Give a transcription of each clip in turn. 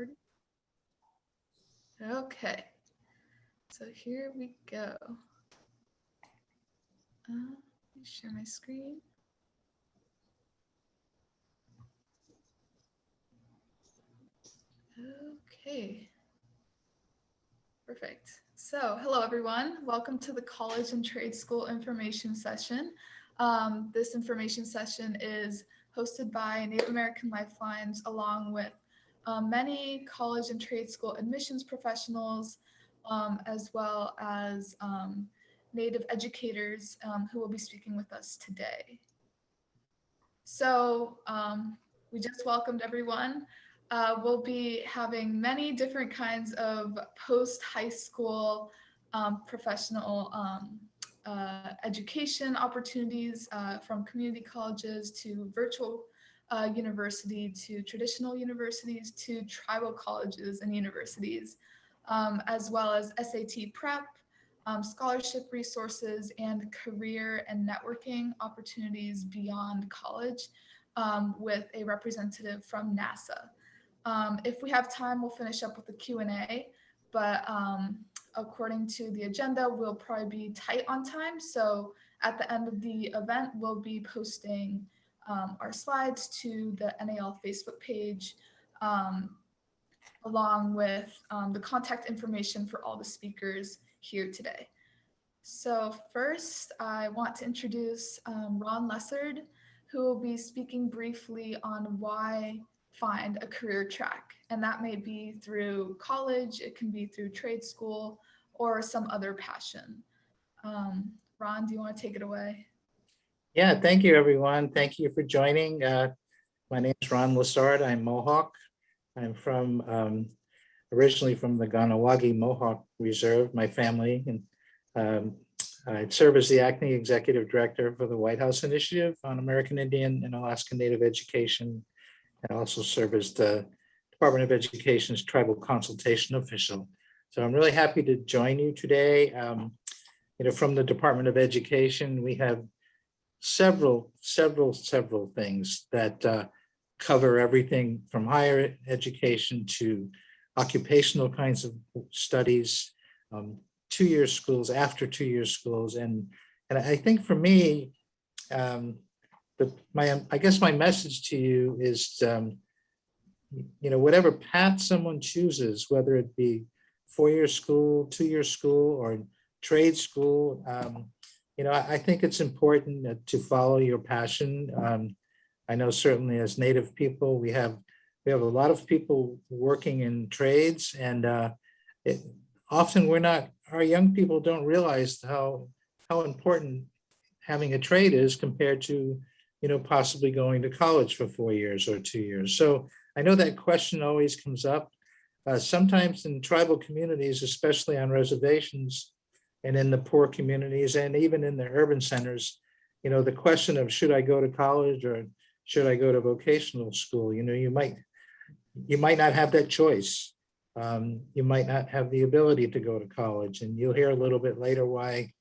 recording? Okay, so here we go. Let me share my screen. Okay, perfect. So hello everyone, welcome to the College and Trade School information session. This information session is hosted by Native American Lifelines along with many college and trade school admissions professionals, as well as Native educators who will be speaking with us today. So we just welcomed everyone. We'll be having many different kinds of post-high school professional education opportunities from community colleges to virtual university to traditional universities to tribal colleges and universities, as well as SAT prep, scholarship resources, and career and networking opportunities beyond college with a representative from NASA. If we have time, we'll finish up with the Q&A, but according to the agenda, we'll probably be tight on time. So at the end of the event, we'll be posting our slides to the NAL Facebook page, along with the contact information for all the speakers here today. So first, I want to introduce Ron Lessard, who will be speaking briefly on why find a career track. And that may be through college, it can be through trade school, or some other passion. Ron, do you want to take it away? Yeah, thank you, everyone. Thank you for joining. My name is Ron Lessard. I'm Mohawk. I'm from originally from the Ganawagi Mohawk Reserve, my family. And I serve as the acting executive director for the White House Initiative on American Indian and Alaska Native Education. I also serve as the Department of Education's tribal consultation official. So I'm really happy to join you today. From the Department of Education, we have several things that cover everything from higher education to occupational kinds of studies, 2-year schools, after 2-year schools. And I think for me, I guess my message to you is, whatever path someone chooses, whether it be 4-year school, 2-year school, or trade school, I think it's important to follow your passion. I know certainly as Native people, we have a lot of people working in trades, and often our young people don't realize how important having a trade is compared to possibly going to college for 4 years or 2 years. So I know that question always comes up. Sometimes in tribal communities, especially on reservations and in the poor communities and even in the urban centers, the question of should I go to college or should I go to vocational school? You might not have that choice. You might not have the ability to go to college, and you'll hear a little bit later why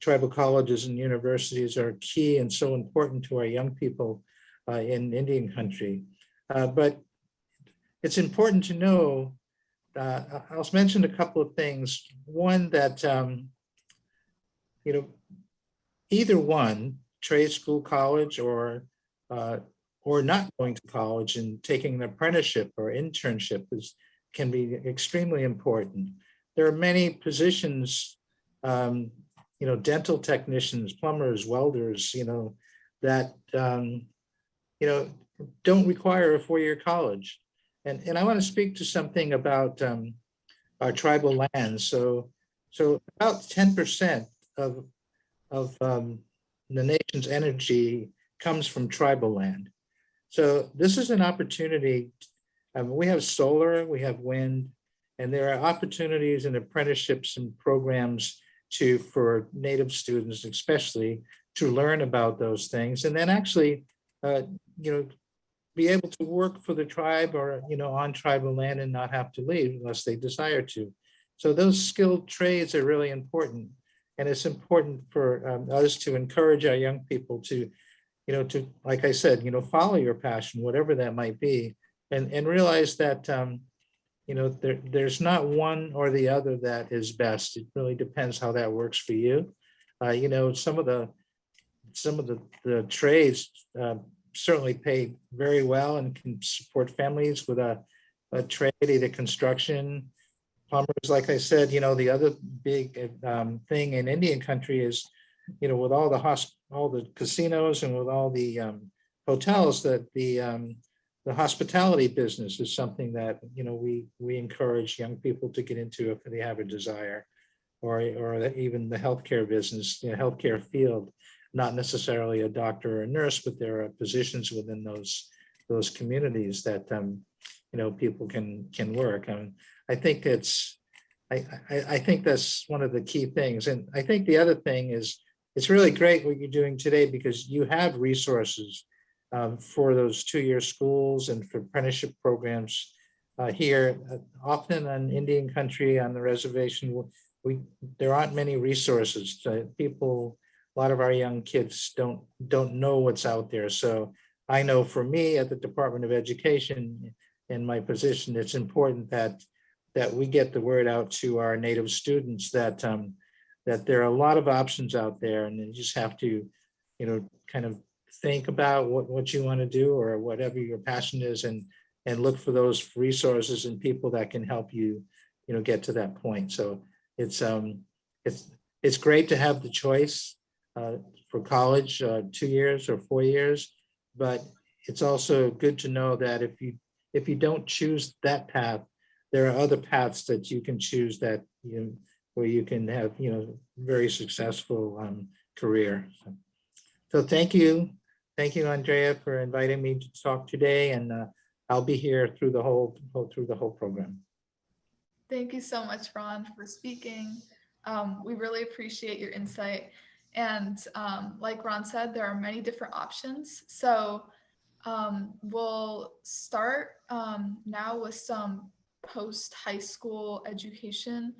tribal colleges and universities are key and so important to our young people in Indian country. But it's important to know, I'll mention a couple of things. One, that, either one, trade school, college, or not going to college and taking an apprenticeship or internship can be extremely important. There are many positions, dental technicians, plumbers, welders, that, don't require a 4-year college. And I want to speak to something about our tribal lands. So about 10% of the nation's energy comes from tribal land. So this is an opportunity. We have solar, we have wind, and there are opportunities and apprenticeships and programs for Native students, especially, to learn about those things, and then actually, be able to work for the tribe or on tribal land and not have to leave unless they desire to. So those skilled trades are really important, and it's important for us to encourage our young people to, like I said, follow your passion, whatever that might be, and realize that there's not one or the other that is best. It really depends how that works for you. Some of the trades certainly pay very well and can support families with a trade, either construction, plumbers. Like I said, the other big thing in Indian country is, with all the casinos and with all the hotels, that the hospitality business is something that, we encourage young people to get into if they have a desire, or even the healthcare business, healthcare field, not necessarily a doctor or a nurse, but there are positions within those communities that, people can work. And I think I think that's one of the key things. And I think the other thing is, it's really great what you're doing today, because you have resources for those 2-year schools and for apprenticeship programs here. Often on Indian country, on the reservation, there aren't many resources. A lot of our young kids don't know what's out there. So I know for me at the Department of Education, in my position, it's important that we get the word out to our native students that there are a lot of options out there, and you just have to, kind of think about what you want to do, or whatever your passion is, and look for those resources and people that can help you, get to that point. So it's great to have the choice for college, 2 years or 4 years, but it's also good to know that if you don't choose that path, there are other paths that you can choose that, where you can have, very successful career. So thank you. Thank you, Andrea, for inviting me to talk today, and I'll be here through the whole program. Thank you so much, Ron, for speaking. We really appreciate your insight. And like Ron said, there are many different options. So we'll start now with some post-high school education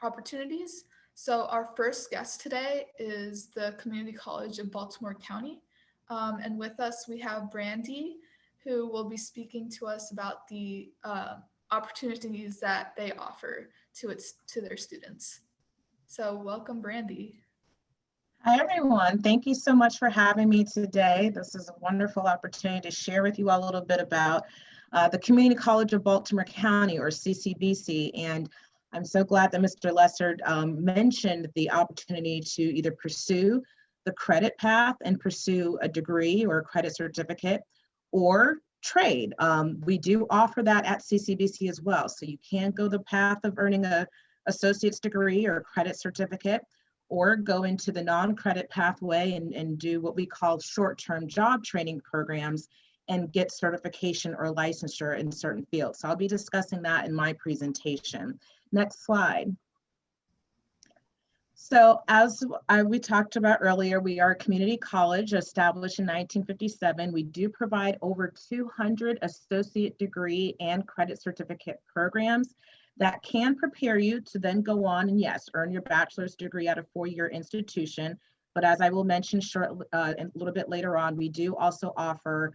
opportunities. So our first guest today is the Community College of Baltimore County. And with us, we have Brandy, who will be speaking to us about the opportunities that they offer to their students. So welcome, Brandy. Hi, everyone. Thank you so much for having me today. This is a wonderful opportunity to share with you all a little bit about the Community College of Baltimore County, or CCBC. And I'm so glad that Mr. Lessard mentioned the opportunity to either pursue the credit path and pursue a degree or a credit certificate, or trade. We do offer that at CCBC as well. So you can go the path of earning an associate's degree or a credit certificate, or go into the non-credit pathway and do what we call short-term job training programs and get certification or licensure in certain fields. So I'll be discussing that in my presentation. Next slide. So as we talked about earlier, we are a community college established in 1957. We do provide over 200 associate degree and credit certificate programs that can prepare you to then go on and, yes, earn your bachelor's degree at a 4-year institution. But as I will mention a little bit later on, we do also offer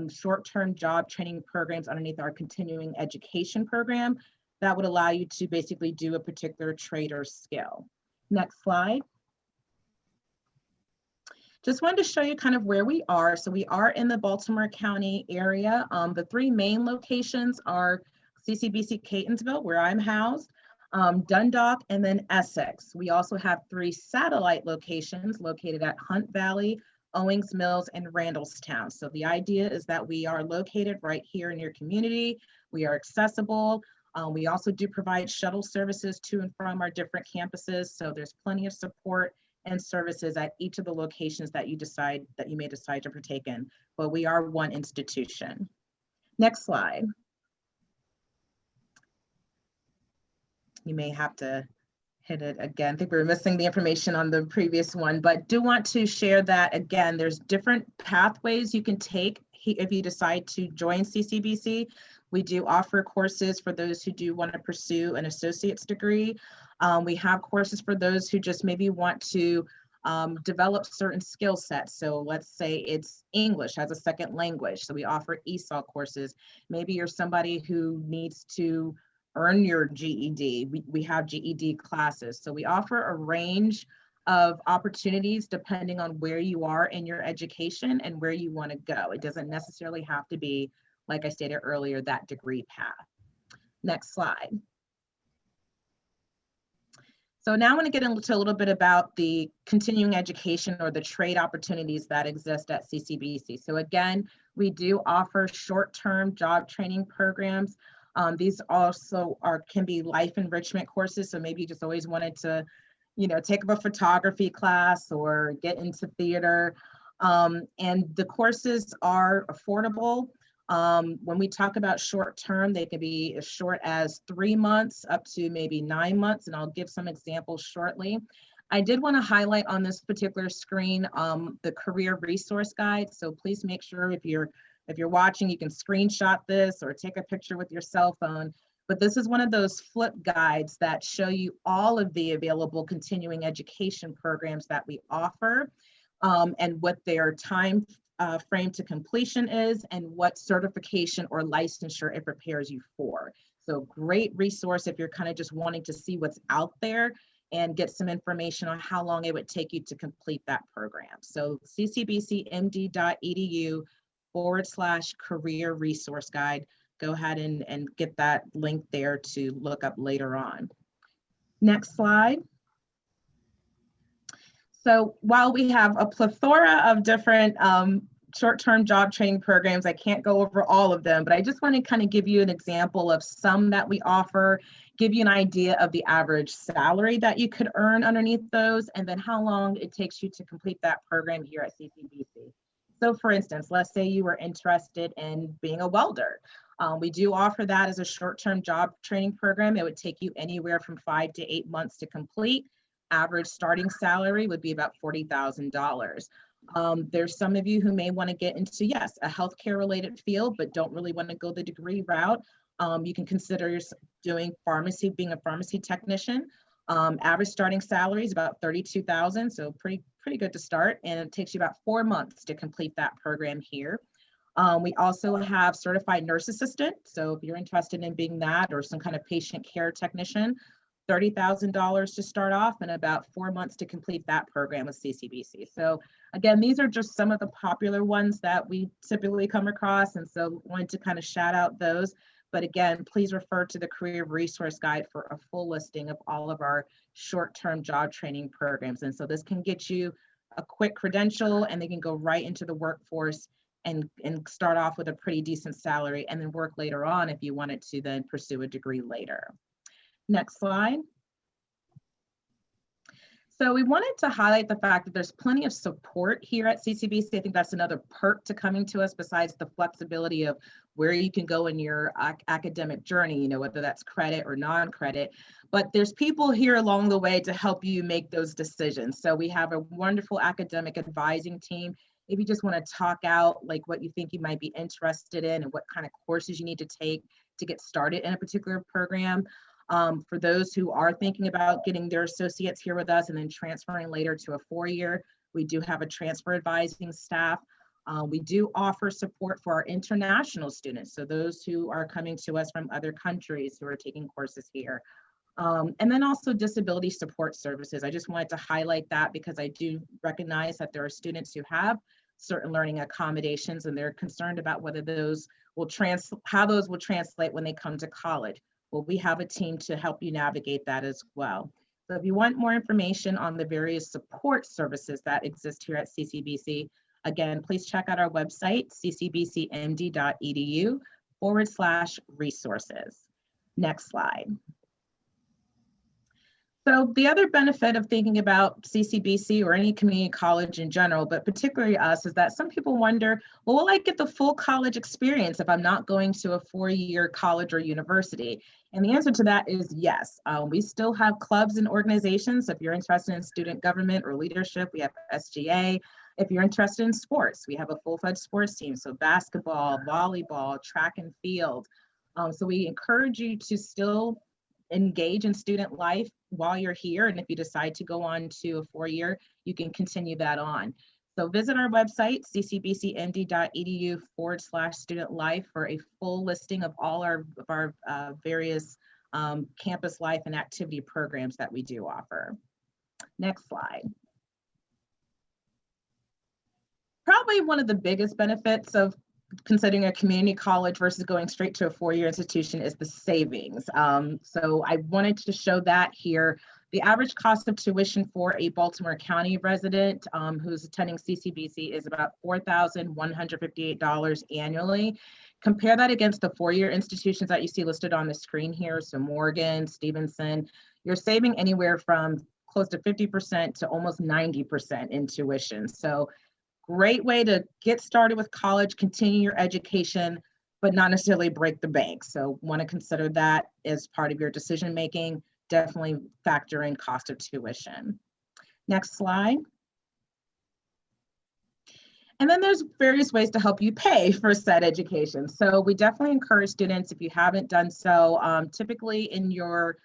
short-term job training programs underneath our continuing education program that would allow you to basically do a particular trade or skill. Next slide. Just wanted to show you kind of where we are. So we are in the Baltimore County area. The 3 main locations are CCBC Catonsville, where I'm housed, Dundalk, and then Essex. We also have 3 satellite locations located at Hunt Valley, Owings Mills, and Randallstown. So the idea is that we are located right here in your community. We are accessible. We also do provide shuttle services to and from our different campuses. So there's plenty of support and services at each of the locations that you may decide to partake in. But we are one institution. Next slide. You may have to hit it again. I think we were missing the information on the previous one, but do want to share that again, there's different pathways you can take if you decide to join CCBC. We do offer courses for those who do want to pursue an associate's degree. We have courses for those who just maybe want to develop certain skill sets. So let's say it's English as a second language. So we offer ESOL courses. Maybe you're somebody who needs to earn your GED. We have GED classes. So we offer a range of opportunities depending on where you are in your education and where you want to go. It doesn't necessarily have to be, like I stated earlier, that degree path. Next slide. So now I want to get into a little bit about the continuing education or the trade opportunities that exist at CCBC. So again, we do offer short-term job training programs. These also can be life enrichment courses. So maybe you just always wanted to, take up a photography class or get into theater. And the courses are affordable. When we talk about short term, they can be as short as 3 months up to maybe 9 months, and I'll give some examples shortly. I did want to highlight on this particular screen the career resource guide. So please make sure if you're watching, you can screenshot this or take a picture with your cell phone. But this is one of those flip guides that show you all of the available continuing education programs that we offer, and what their time frame to completion is and what certification or licensure it prepares you for. So great resource if you're kind of just wanting to see what's out there and get some information on how long it would take you to complete that program. So ccbcmd.edu/career resource guide. Go ahead and get that link there to look up later on. Next slide. So while we have a plethora of different short-term job training programs, I can't go over all of them, but I just want to kind of give you an example of some that we offer, give you an idea of the average salary that you could earn underneath those, and then how long it takes you to complete that program here at CCBC. So for instance, let's say you were interested in being a welder. We do offer that as a short-term job training program. It would take you anywhere from 5 to 8 months to complete. Average starting salary would be about $40,000. There's some of you who may want to get into, yes, a healthcare related field, but don't really want to go the degree route. You can consider doing pharmacy, being a pharmacy technician. Average starting salary is about $32,000, so pretty good to start, and it takes you about 4 months to complete that program here. We also have certified nurse assistant, so if you're interested in being that or some kind of patient care technician, $30,000 to start off and about 4 months to complete that program with CCBC. So again, these are just some of the popular ones that we typically come across, and so wanted to kind of shout out those. But again, please refer to the career resource guide for a full listing of all of our short-term job training programs. And so this can get you a quick credential and they can go right into the workforce and start off with a pretty decent salary and then work later on if you wanted to then pursue a degree later. Next slide. So we wanted to highlight the fact that there's plenty of support here at CCBC. I think that's another perk to coming to us besides the flexibility of where you can go in your academic journey, whether that's credit or non-credit, but there's people here along the way to help you make those decisions. So we have a wonderful academic advising team. If you just want to talk out like what you think you might be interested in and what kind of courses you need to take to get started in a particular program. For those who are thinking about getting their associates here with us and then transferring later to a 4-year, we do have a transfer advising staff. We do offer support for our international students, so those who are coming to us from other countries who are taking courses here. And then also disability support services. I just wanted to highlight that because I do recognize that there are students who have certain learning accommodations and they're concerned about whether those will how those will translate when they come to college. Well, we have a team to help you navigate that as well. So if you want more information on the various support services that exist here at CCBC, again, please check out our website, ccbcmd.edu/resources. Next slide. So the other benefit of thinking about CCBC or any community college in general, but particularly us, is that some people wonder, well, will I get the full college experience if I'm not going to a 4-year college or university? And the answer to that is yes. We still have clubs and organizations. If you're interested in student government or leadership, we have SGA. If you're interested in sports, we have a full-fledged sports team. So basketball, volleyball, track and field. So we encourage you to still engage in student life while you're here. And if you decide to go on to a 4-year, you can continue that on. So visit our website, ccbcmd.edu/student life for a full listing of all our various campus life and activity programs that we do offer. Next slide. Probably one of the biggest benefits of considering a community college versus going straight to a 4-year institution is the savings. So I wanted to show that here. The average cost of tuition for a Baltimore County resident who's attending CCBC is about $4,158 annually. Compare that against the 4-year institutions that you see listed on the screen here. So Morgan, Stevenson, you're saving anywhere from close to 50% to almost 90% in tuition. So great way to get started with college, continue your education, but not necessarily break the bank. So want to consider that as part of your decision making. Definitely factor in cost of tuition. Next slide. And then there's various ways to help you pay for said education. So we definitely encourage students, if you haven't done so, typically in your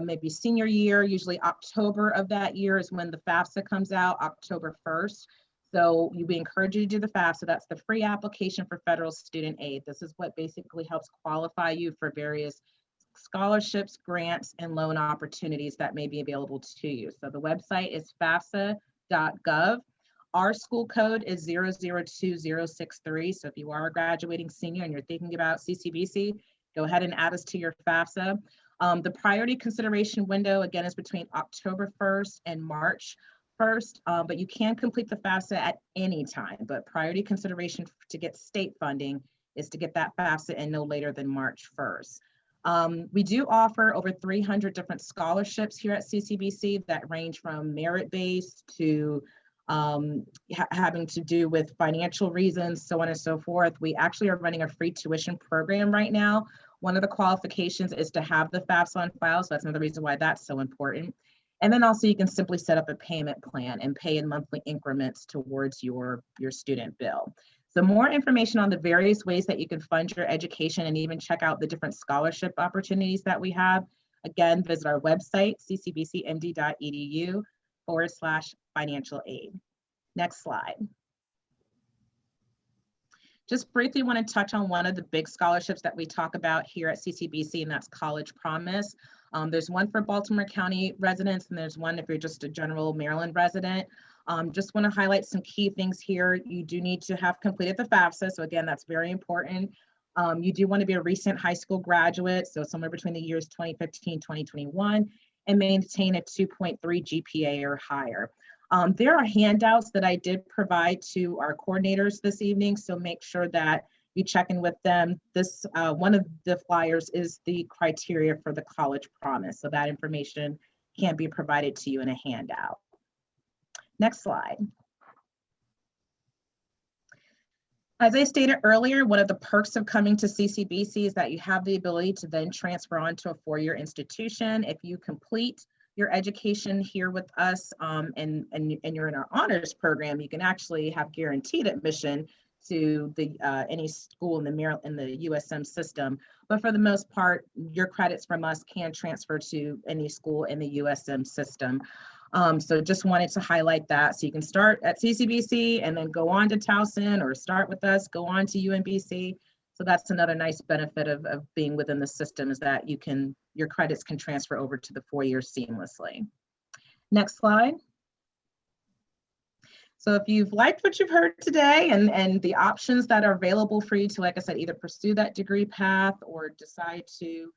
maybe senior year, usually October of that year is when the FAFSA comes out, October 1st. So we encourage you to do the FAFSA. That's the free application for federal student aid. This is what basically helps qualify you for various scholarships, grants, and loan opportunities that may be available to you. So the website is fafsa.gov. Our school code is 002063. So if you are a graduating senior and you're thinking about CCBC, go ahead and add us to your FAFSA. The priority consideration window, again, is between October 1st and March 1st, but you can complete the FAFSA at any time. But priority consideration to get state funding is to get that FAFSA in no later than March 1st. We do offer over 300 different scholarships here at CCBC that range from merit-based to having to do with financial reasons, so on and so forth. We actually are running a free tuition program right now. One of the qualifications is to have the FAFSA on file, so that's another reason why that's so important. And then also you can simply set up a payment plan and pay in monthly increments towards your student bill. So more information on the various ways that you can fund your education and even check out the different scholarship opportunities that we have. Again, visit our website, ccbcmd.edu/financial aid. Next slide. Just briefly want to touch on one of the big scholarships that we talk about here at CCBC, and that's College Promise. There's one for Baltimore County residents, and there's one if you're just a general Maryland resident. Just want to highlight some key things here. You do need to have completed the FAFSA. So again, that's very important. You do want to be a recent high school graduate, so somewhere between the years 2015, 2021, and maintain a 2.3 GPA or higher. There are handouts that I did provide to our coordinators this evening, so make sure that you check in with them. This one of the flyers is the criteria for the College Promise, so that information can be provided to you in a handout. Next slide. As I stated earlier, one of the perks of coming to CCBC is that you have the ability to then transfer on to a 4-year institution. If you complete your education here with us and you're in our honors program, you can actually have guaranteed admission to the any school in the USM system. But for the most part, your credits from us can transfer to any school in the USM system. So just wanted to highlight that. So you can start at CCBC and then go on to Towson, or start with us, go on to UMBC. So that's another nice benefit of being within the system, is that your credits can transfer over to the 4 years seamlessly. Next slide. So if you've liked what you've heard today and the options that are available for you to, like I said, either pursue that degree path or decide to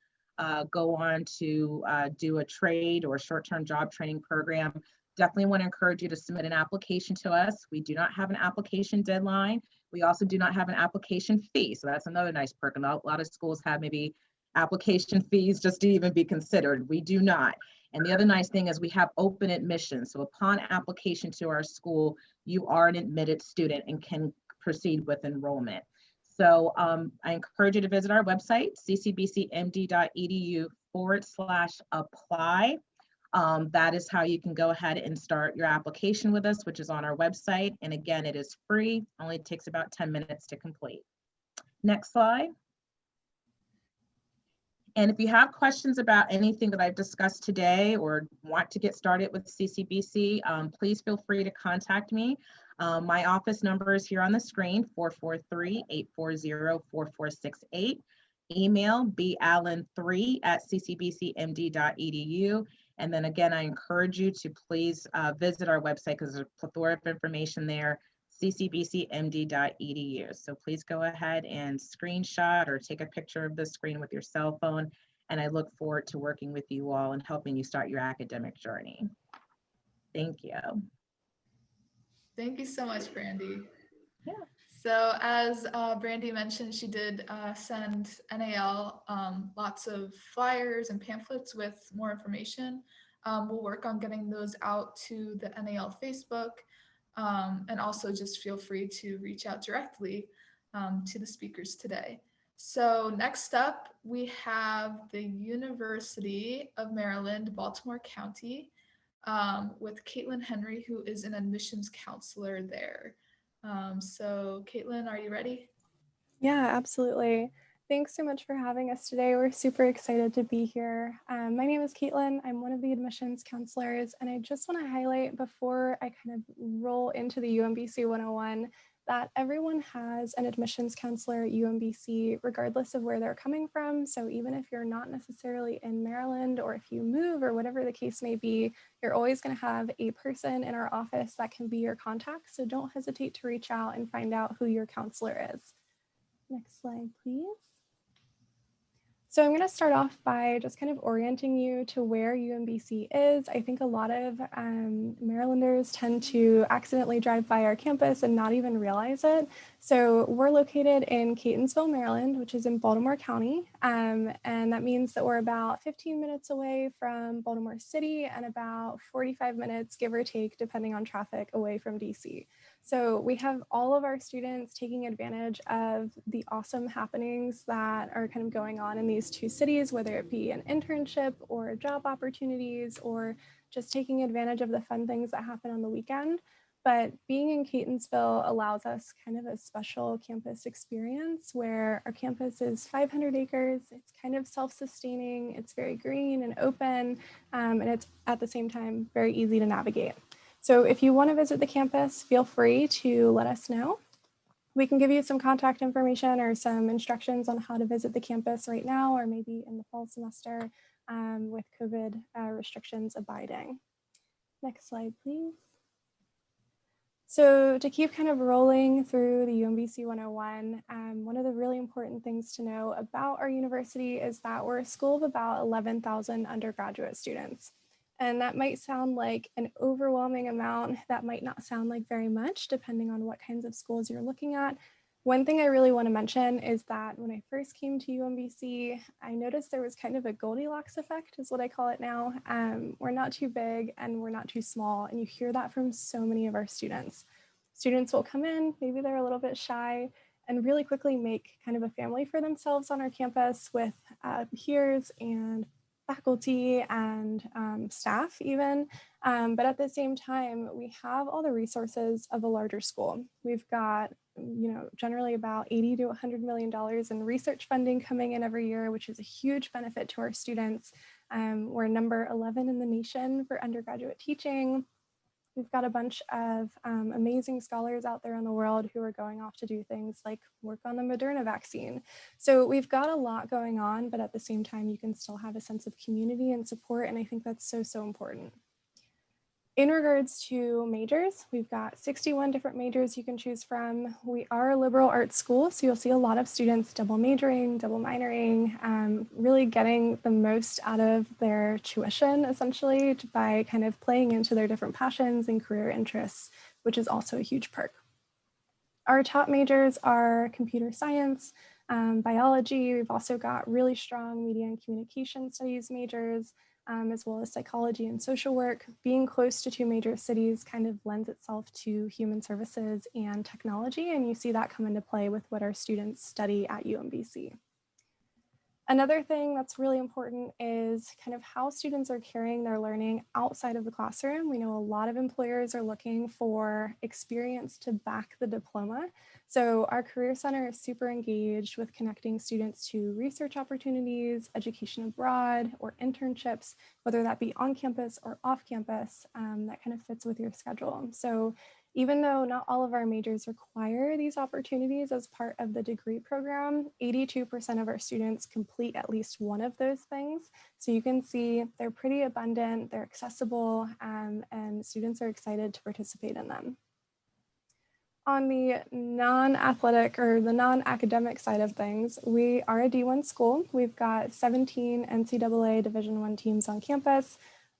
go on to do a trade or short-term job training program, definitely want to encourage you to submit an application to us. We do not have an application deadline. We also do not have an application fee. So that's another nice perk. And a lot of schools have maybe application fees just to even be considered. We do not. And the other nice thing is we have open admission. So upon application to our school, you are an admitted student and can proceed with enrollment. So I encourage you to visit our website, ccbcmd.edu/apply. That is how you can go ahead and start your application with us, which is on our website. And again, it is free, only takes about 10 minutes to complete. Next slide. And if you have questions about anything that I've discussed today or want to get started with CCBC, please feel free to contact me. My office number is here on the screen, 443-840-4468. Email ballen3@ccbcmd.edu. And then again, I encourage you to please visit our website because there's a plethora of information there, ccbcmd.edu. So please go ahead and screenshot or take a picture of the screen with your cell phone. And I look forward to working with you all and helping you start your academic journey. Thank you. Thank you so much, Brandy. Yeah. So as Brandy mentioned, she did send NAL lots of flyers and pamphlets with more information. We'll work on getting those out to the NAL Facebook, and also just feel free to reach out directly to the speakers today. So next up, we have the University of Maryland, Baltimore County, with Caitlin Henry, who is an admissions counselor there. So Caitlin, are you ready? Yeah, absolutely. Thanks so much for having us today. We're super excited to be here. My name is Caitlin. I'm one of the admissions counselors, and I just want to highlight before I kind of roll into the UMBC 101 that everyone has an admissions counselor at UMBC, regardless of where they're coming from. So even if you're not necessarily in Maryland, or if you move or whatever the case may be, you're always going to have a person in our office that can be your contact. So don't hesitate to reach out and find out who your counselor is. Next slide, please. So I'm going to start off by just kind of orienting you to where UMBC is. I think a lot of Marylanders tend to accidentally drive by our campus and not even realize it. So we're located in Catonsville, Maryland, which is in Baltimore County. And that means that we're about 15 minutes away from Baltimore City and about 45 minutes, give or take, depending on traffic, away from DC. So we have all of our students taking advantage of the awesome happenings that are kind of going on in these two cities, whether it be an internship or job opportunities or just taking advantage of the fun things that happen on the weekend. But being in Catonsville allows us kind of a special campus experience where our campus is 500 acres. It's kind of self-sustaining. It's very green and open, and it's at the same time very easy to navigate. So if you want to visit the campus, feel free to let us know. We can give you some contact information or some instructions on how to visit the campus right now, or maybe in the fall semester with COVID restrictions abiding. Next slide, please. So to keep kind of rolling through the UMBC 101, one of the really important things to know about our university is that we're a school of about 11,000 undergraduate students. And that might sound like an overwhelming amount. That might not sound like very much, depending on what kinds of schools you're looking at. One thing I really want to mention is that when I first came to UMBC, I noticed there was kind of a Goldilocks effect, is what I call it now. We're not too big and we're not too small. And you hear that from so many of our students. Students will come in, maybe they're a little bit shy, and really quickly make kind of a family for themselves on our campus with peers and faculty and staff even. But at the same time, we have all the resources of a larger school. We've got, generally about $80 to $100 million in research funding coming in every year, which is a huge benefit to our students. We're number 11 in the nation for undergraduate teaching. We've got a bunch of amazing scholars out there in the world who are going off to do things like work on the Moderna vaccine. So we've got a lot going on, but at the same time, you can still have a sense of community and support. And I think that's so, so important. In regards to majors, we've got 61 different majors you can choose from. We are a liberal arts school, so you'll see a lot of students double majoring, double minoring, really getting the most out of their tuition, essentially, by kind of playing into their different passions and career interests, which is also a huge perk. Our top majors are computer science, biology. We've also got really strong media and communication studies majors, as well as psychology and social work. Being close to two major cities kind of lends itself to human services and technology, and you see that come into play with what our students study at UMBC. Another thing that's really important is kind of how students are carrying their learning outside of the classroom. We know a lot of employers are looking for experience to back the diploma. So our Career Center is super engaged with connecting students to research opportunities, education abroad, or internships, whether that be on campus or off campus, that kind of fits with your schedule. So even though not all of our majors require these opportunities as part of the degree program, 82% of our students complete at least one of those things. So you can see they're pretty abundant, they're accessible, and students are excited to participate in them. On the non-athletic or the non-academic side of things, we are a D1 school. We've got 17 NCAA Division I teams on campus.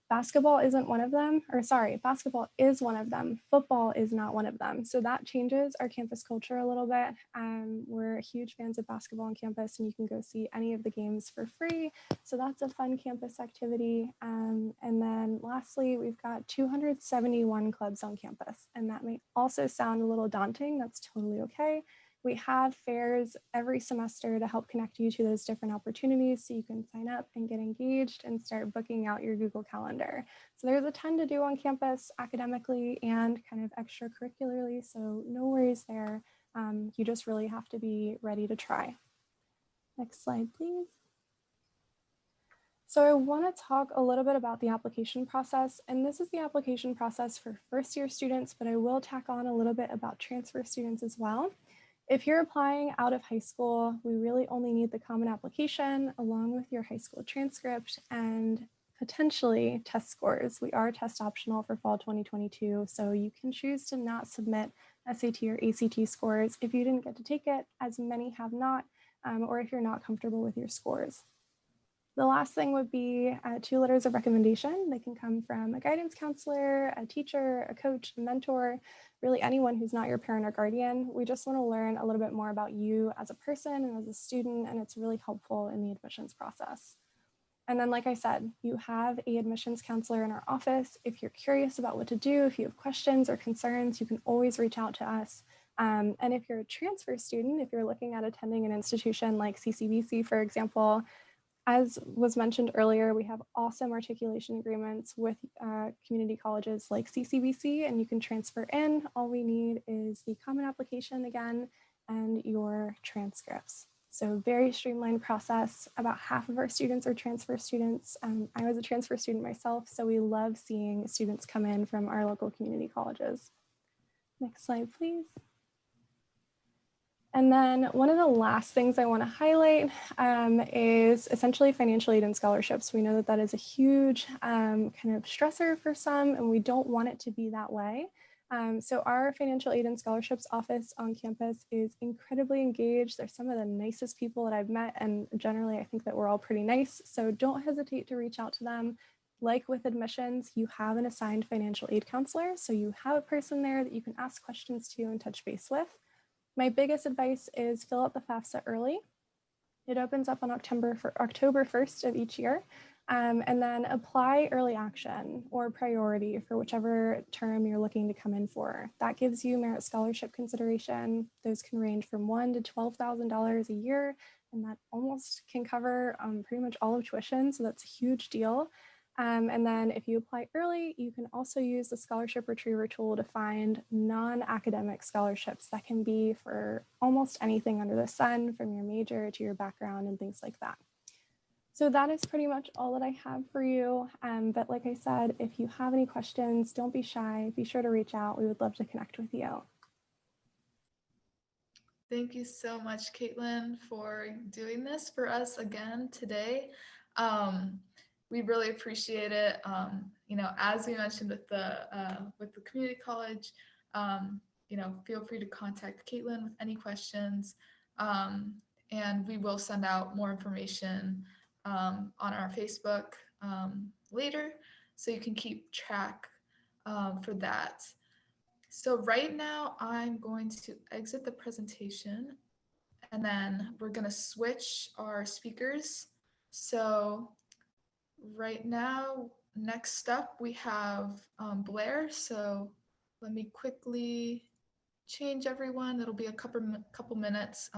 Basketball isn't one of them, or sorry, basketball is one of them. Football is not one of them. So that changes our campus culture a little bit. We're huge fans of basketball on campus, and you can go see any of the games for free. So that's a fun campus activity. And then lastly, we've got 271 clubs on campus, and that may also sound a little daunting. That's totally okay. We have fairs every semester to help connect you to those different opportunities so you can sign up and get engaged and start booking out your Google Calendar. So there's a ton to do on campus academically and kind of extracurricularly, so no worries there. You just really have to be ready to try. Next slide, please. So I want to talk a little bit about the application process, and this is the application process for first-year students, but I will tack on a little bit about transfer students as well. If you're applying out of high school, we really only need the common application along with your high school transcript and potentially test scores. We are test optional for fall 2022, so you can choose to not submit SAT or ACT scores if you didn't get to take it, as many have not, or if you're not comfortable with your scores. The last thing would be 2 letters of recommendation. They can come from a guidance counselor, a teacher, a coach, a mentor, really anyone who's not your parent or guardian. We just want to learn a little bit more about you as a person and as a student, and it's really helpful in the admissions process. And then, like I said, you have an admissions counselor in our office. If you're curious about what to do, if you have questions or concerns, you can always reach out to us. And if you're a transfer student, if you're looking at attending an institution like CCBC, for example, as was mentioned earlier, we have awesome articulation agreements with community colleges like CCBC, and you can transfer in. All we need is the common application again and your transcripts. So very streamlined process. About half of our students are transfer students. I was a transfer student myself, so we love seeing students come in from our local community colleges. Next slide, please. And then one of the last things I want to highlight is essentially financial aid and scholarships. We know that that is a huge kind of stressor for some, and we don't want it to be that way. So our financial aid and scholarships office on campus is incredibly engaged. They're some of the nicest people that I've met, and generally I think that we're all pretty nice. So don't hesitate to reach out to them. Like with admissions, you have an assigned financial aid counselor. So you have a person there that you can ask questions to and touch base with. My biggest advice is fill out the FAFSA early. It opens up on October 1st of each year. And then apply early action or priority for whichever term you're looking to come in for. That gives you merit scholarship consideration. Those can range from $1,000 to $12,000 a year, and that almost can cover pretty much all of tuition, so that's a huge deal. And then if you apply early, you can also use the scholarship retriever tool to find non-academic scholarships that can be for almost anything under the sun, from your major to your background and things like that. So that is pretty much all that I have for you. But like I said, if you have any questions, don't be shy. Be sure to reach out. We would love to connect with you. Thank you so much, Caitlin, for doing this for us again today. We really appreciate it. As we mentioned with the community college, feel free to contact Caitlin with any questions, and we will send out more information on our Facebook later, so you can keep track for that. So right now I'm going to exit the presentation, and then we're going to switch our speakers. So right now, next up we have Blair. So let me quickly change everyone. It'll be a couple minutes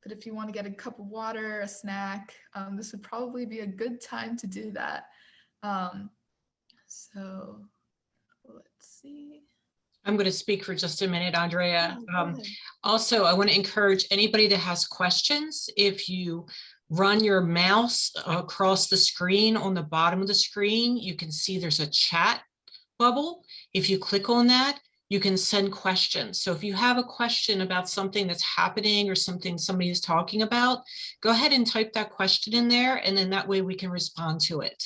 But if you want to get a cup of water, a snack, this would probably be a good time to do that. So let's see. I'm going to speak for just a minute, Andrea. Oh, go ahead. Also, I want to encourage anybody that has questions, if you run your mouse across the screen, on the bottom of the screen, you can see there's a chat bubble. If you click on that, you can send questions. So if you have a question about something that's happening or something somebody is talking about, go ahead and type that question in there, and then that way we can respond to it.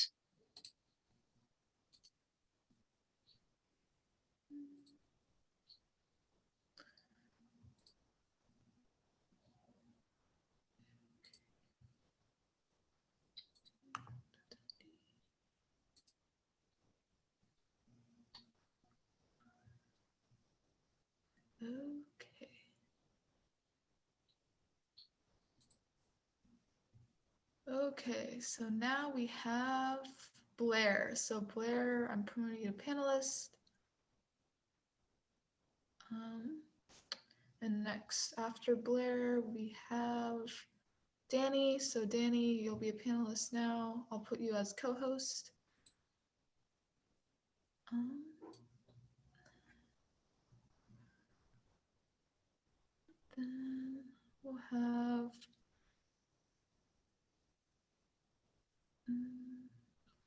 Okay. Okay, so now we have Blair. So Blair, I'm promoting you to panelist. And next after Blair, we have Danny. So Danny, you'll be a panelist now. I'll put you as co-host. Then we'll have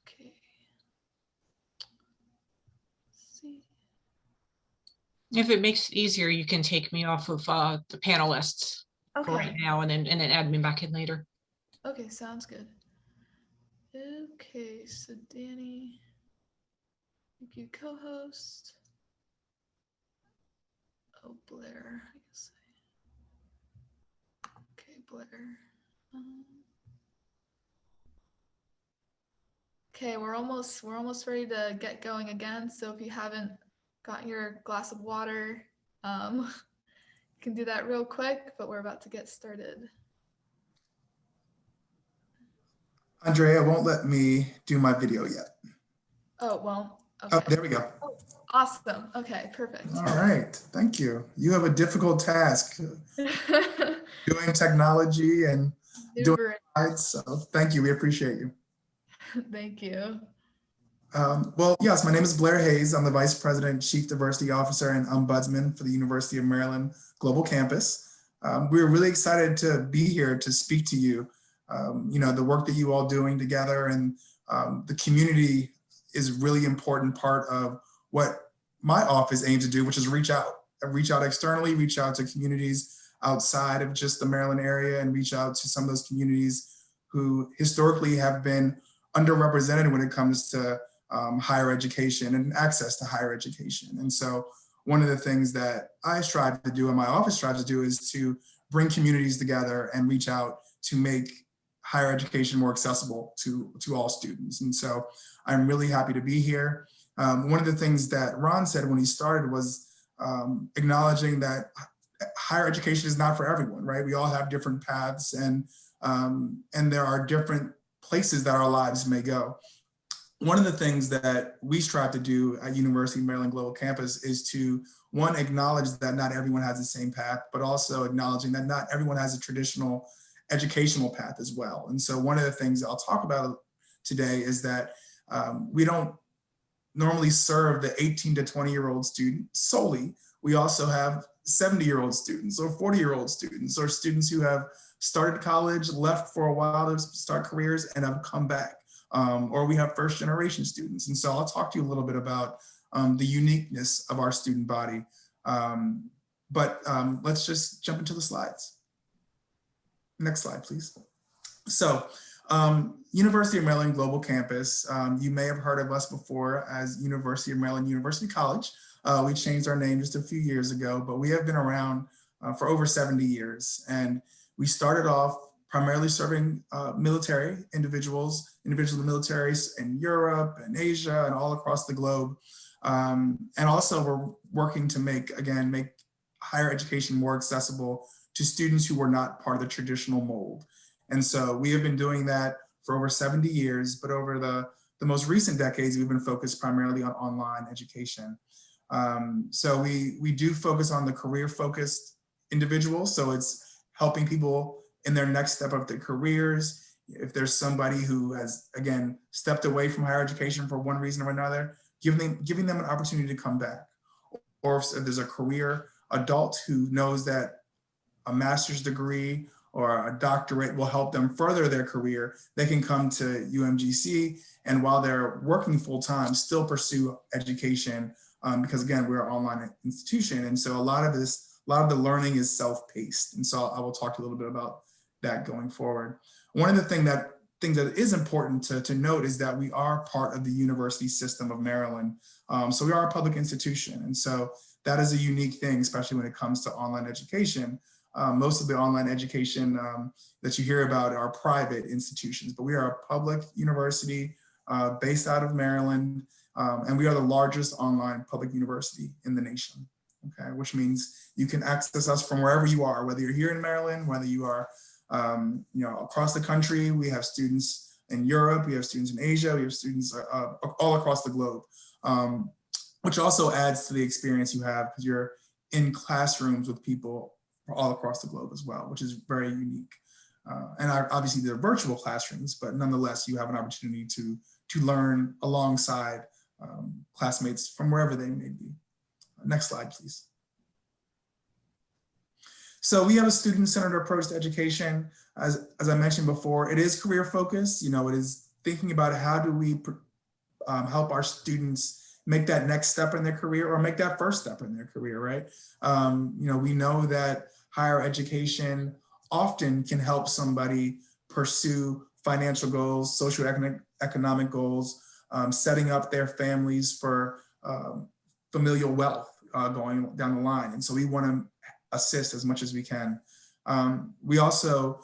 okay. Let's see. If it makes it easier, you can take me off of the panelists for right Okay. now, and then add me back in later. Okay, sounds good. Okay, so Danny, thank you, co-host. Oh, Blair, I guess. Okay, Blair. Okay, we're almost ready to get going again. So if you haven't got your glass of water, you can do that real quick, but we're about to get started. Andrea won't let me do my video yet. Oh, well, okay. Oh, there we go. Oh, awesome. Okay, perfect. All right. Thank you. You have a difficult task doing technology and doing slides. So thank you. We appreciate you. Thank you. Well, yes, my name is Blair Hayes. I'm the Vice President, Chief Diversity Officer, and Ombudsman for the University of Maryland Global Campus. We're really excited to be here to speak to you. You know, the work that you all doing together, and the community is really important part of what my office aims to do, which is reach out externally, reach out to communities outside of just the Maryland area, and reach out to some of those communities who historically have been underrepresented when it comes to higher education and access to higher education. And so one of the things that I strive to do and my office strives to do is to bring communities together and reach out to make higher education more accessible to all students. And so I'm really happy to be here. One of the things that Ron said when he started was acknowledging that higher education is not for everyone, right? We all have different paths, and there are different places that our lives may go. One of the things that we strive to do at University of Maryland Global Campus is to, one, acknowledge that not everyone has the same path, but also acknowledging that not everyone has a traditional educational path as well. And so one of the things I'll talk about today is that we don't normally serve the 18 to 20-year-old student solely. We also have 70-year-old students or 40-year-old students, or students who have started college, left for a while to start careers, and have come back. Or we have first-generation students. And so I'll talk to you a little bit about the uniqueness of our student body. But let's just jump into the slides. Next slide, please. So University of Maryland Global Campus, you may have heard of us before as University of Maryland University College. We changed our name just a few years ago, but we have been around for over 70 years. And we started off primarily serving military individuals in the militaries in Europe and Asia and all across the globe. And also we're working to make higher education more accessible to students who were not part of the traditional mold. And so we have been doing that for over 70 years, but over the most recent decades, we've been focused primarily on online education. So we do focus on the career-focused individuals. So it's helping people in their next step of their careers. If there's somebody who has, again, stepped away from higher education for one reason or another, giving them an opportunity to come back. Or if there's a career adult who knows that a master's degree or a doctorate will help them further their career, they can come to UMGC, and while they're working full-time, still pursue education, because again, we're an online institution. And so a lot of the learning is self-paced. And so I will talk a little bit about that going forward. One of the things that is important to note is that we are part of the university system of Maryland. So we are a public institution. And so that is a unique thing, especially when it comes to online education. Most of the online education that you hear about are private institutions, but we are a public university based out of Maryland, and we are the largest online public university in the nation, okay? Which means you can access us from wherever you are, whether you're here in Maryland, whether you are across the country. We have students in Europe, we have students in Asia, we have students all across the globe, which also adds to the experience you have because you're in classrooms with people all across the globe as well, which is very unique. And obviously they're virtual classrooms, but nonetheless, you have an opportunity to learn alongside classmates from wherever they may be. Next slide, please. So we have a student-centered approach to education. As I mentioned before, it is career focused. It is thinking about how do we help our students make that next step in their career or make that first step in their career, right? We know that higher education often can help somebody pursue financial goals, socioeconomic goals, setting up their families for familial wealth going down the line. And so we want to assist as much as we can. We also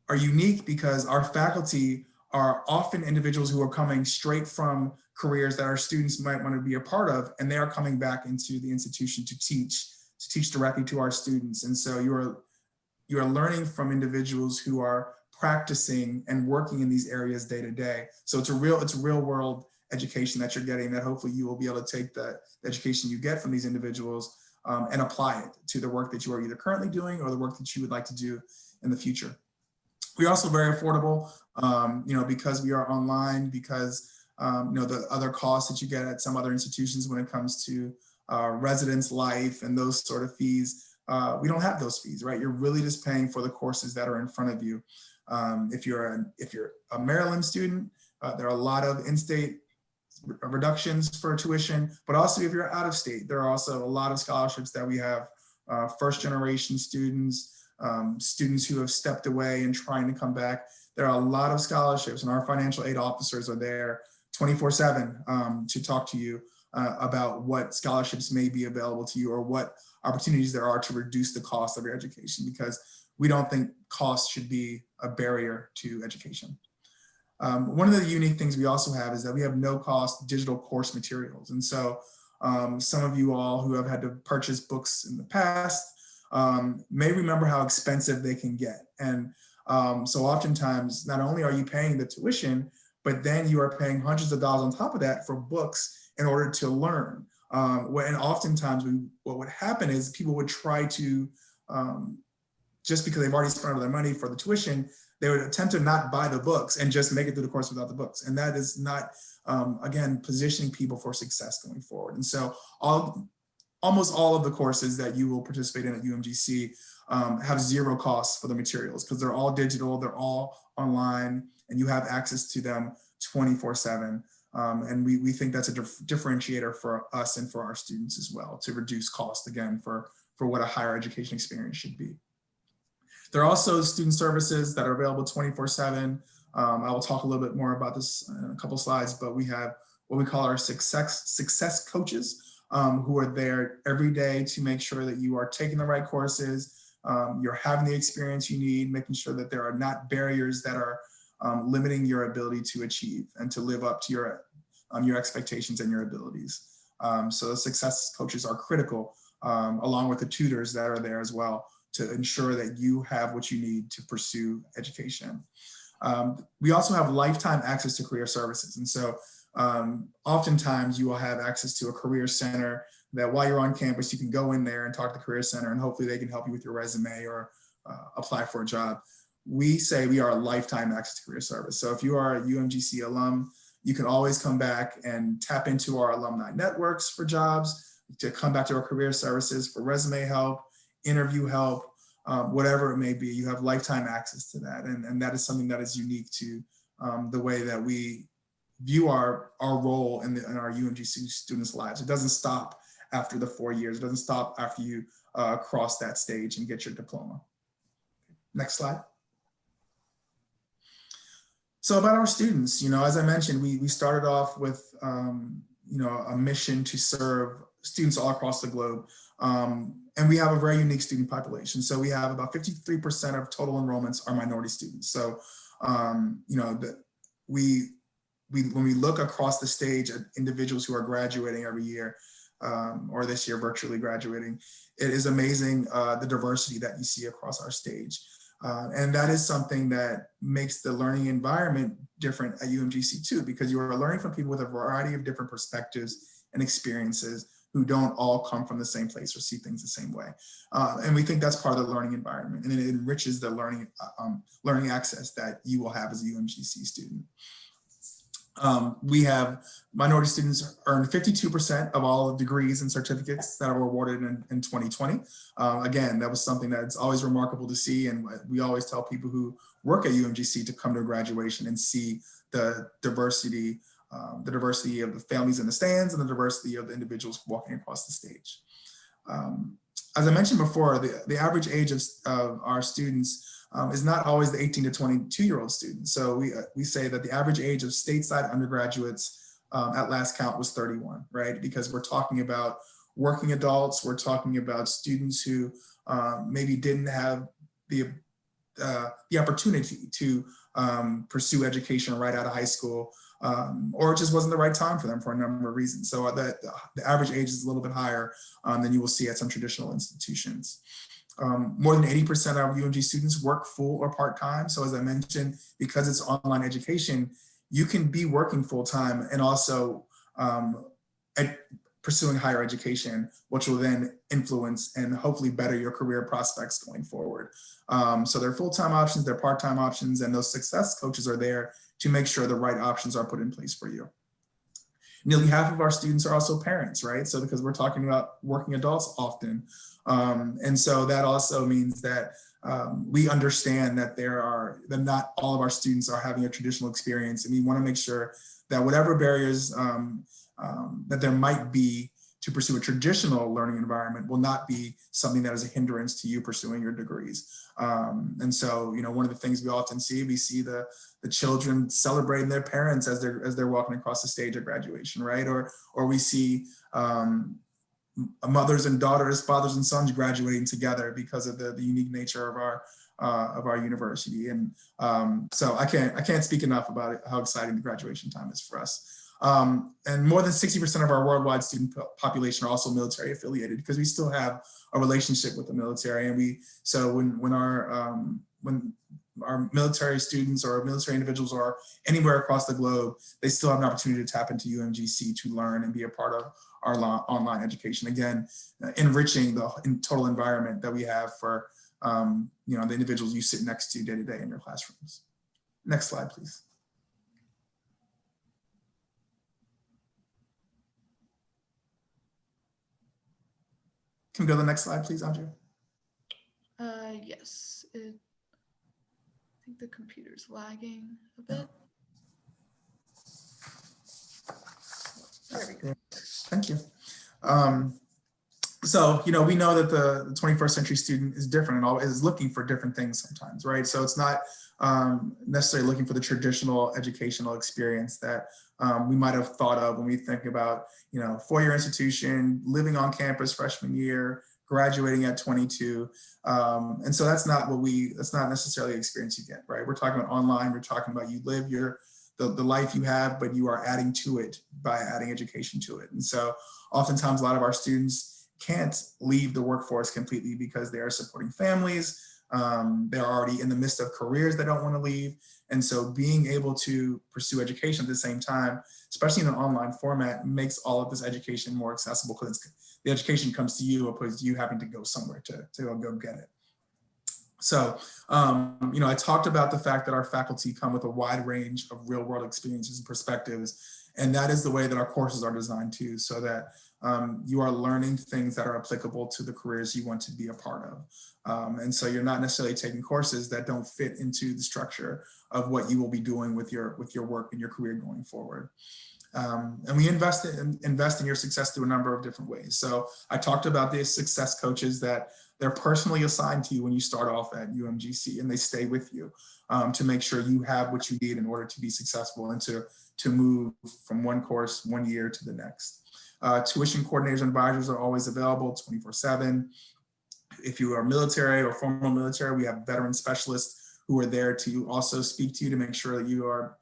are unique because our faculty are often individuals who are coming straight from careers that our students might want to be a part of, and they are coming back into the institution to teach directly to our students. And so you are learning from individuals who are practicing and working in these areas day to day. So it's a real world education that you're getting, that hopefully you will be able to take the education you get from these individuals and apply it to the work that you are either currently doing or the work that you would like to do in the future. We're also very affordable, because we are online, because the other costs that you get at some other institutions when it comes to residence life and those sort of fees, we don't have those fees, right? You're really just paying for the courses that are in front of you. If you're a Maryland student, there are a lot of in-state reductions for tuition, but also if you're out of state, there are also a lot of scholarships that we have, first generation students, students who have stepped away and trying to come back. There are a lot of scholarships, and our financial aid officers are there 24/7 to talk to you about what scholarships may be available to you or what opportunities there are to reduce the cost of your education, because we don't think cost should be a barrier to education. One of the unique things we also have is that we have no cost digital course materials. And so some of you all who have had to purchase books in the past may remember how expensive they can get. And so oftentimes, not only are you paying the tuition, but then you are paying hundreds of dollars on top of that for books in order to learn. And oftentimes what would happen is people would try to, just because they've already spent all their money for the tuition, they would attempt to not buy the books and just make it through the course without the books. And that is not, again, positioning people for success going forward. And so almost all of the courses that you will participate in at UMGC have zero costs for the materials, because they're all digital, they're all online, and you have access to them 24/7. And we think that's a differentiator for us and for our students as well, to reduce cost, again, for what a higher education experience should be. There are also student services that are available 24/7. I will talk a little bit more about this in a couple slides, but we have what we call our success coaches, who are there every day to make sure that you are taking the right courses, you're having the experience you need, making sure that there are not barriers that are limiting your ability to achieve and to live up to your expectations and your abilities. So the success coaches are critical, along with the tutors that are there as well, to ensure that you have what you need to pursue education. We also have lifetime access to career services. And so oftentimes you will have access to a career center that while you're on campus, you can go in there and talk to the career center, and hopefully they can help you with your resume or apply for a job. we say we are a lifetime access to career service. So if you are a UMGC alum, you can always come back and tap into our alumni networks for jobs, to come back to our career services for resume help, interview help, whatever it may be. You have lifetime access to that. And that is something that is unique to the way that we view our role in our UMGC students' lives. It doesn't stop after the 4 years. It doesn't stop after you cross that stage and get your diploma. Next slide. So about our students, as I mentioned, we started off with, a mission to serve students all across the globe. And we have a very unique student population. So we have about 53% of total enrollments are minority students. So, when we look across the stage at individuals who are graduating every year, or this year virtually graduating, it is amazing the diversity that you see across our stage. And that is something that makes the learning environment different at UMGC too, because you are learning from people with a variety of different perspectives and experiences who don't all come from the same place or see things the same way. And we think that's part of the learning environment, and it enriches the learning access that you will have as a UMGC student. We have minority students earn 52% of all degrees and certificates that were awarded in 2020. Again, that was something that's always remarkable to see. And we always tell people who work at UMGC to come to graduation and see the diversity of the families in the stands and the diversity of the individuals walking across the stage. As I mentioned before, the average age of our students is not always the 18 to 22-year-old students. So we say that the average age of stateside undergraduates at last count was 31, right? Because we're talking about working adults, we're talking about students who maybe didn't have the opportunity to pursue education right out of high school, or it just wasn't the right time for them for a number of reasons. So the average age is a little bit higher than you will see at some traditional institutions. More than 80% of UMG students work full or part-time. So as I mentioned, because it's online education, you can be working full-time and also pursuing higher education, which will then influence and hopefully better your career prospects going forward. So there are full-time options, there are part-time options, and those success coaches are there to make sure the right options are put in place for you. Nearly half of our students are also parents, right? So because we're talking about working adults often. And so that also means that we understand that that not all of our students are having a traditional experience. And we want to make sure that whatever barriers that there might be to pursue a traditional learning environment will not be something that is a hindrance to you pursuing your degrees. And so, one of the things we often see, the children celebrating their parents as they're walking across the stage at graduation, right? Or we see mothers and daughters, fathers and sons graduating together because of the unique nature of our university. And so I can't speak enough about it, how exciting the graduation time is for us. And more than 60% of our worldwide student population are also military affiliated, because we still have a relationship with the military. And when our military students or military individuals are anywhere across the globe, they still have an opportunity to tap into UMGC to learn and be a part of our online education. Again, enriching the total environment that we have for the individuals you sit next to day to day in your classrooms. Next slide, please. Can we go to the next slide, please, Andrea? Yes. I think the computer's lagging a bit. There we go. Thank you. So, we know that the 21st century student is different and always is looking for different things sometimes, right? So it's not necessarily looking for the traditional educational experience that we might have thought of when we think about, four-year institution, living on campus freshman year, graduating at 22. And so that's not necessarily the experience you get, right? We're talking about online, we're talking about you live the life you have, but you are adding to it by adding education to it. And so oftentimes a lot of our students can't leave the workforce completely because they are supporting families. They're already in the midst of careers they don't want to leave. And so being able to pursue education at the same time, especially in an online format, makes all of this education more accessible, because the education comes to you opposed to you having to go somewhere to go get it. So, I talked about the fact that our faculty come with a wide range of real world experiences and perspectives. And that is the way that our courses are designed too, so that you are learning things that are applicable to the careers you want to be a part of. And so you're not necessarily taking courses that don't fit into the structure of what you will be doing with your work and your career going forward. And we invest in your success through a number of different ways. So I talked about the success coaches that they're personally assigned to you when you start off at UMGC, and they stay with you to make sure you have what you need in order to be successful and to move from one course 1 year to the next. Tuition coordinators and advisors are always available 24/7. If you are military or former military, we have veteran specialists who are there to also speak to you to make sure that you are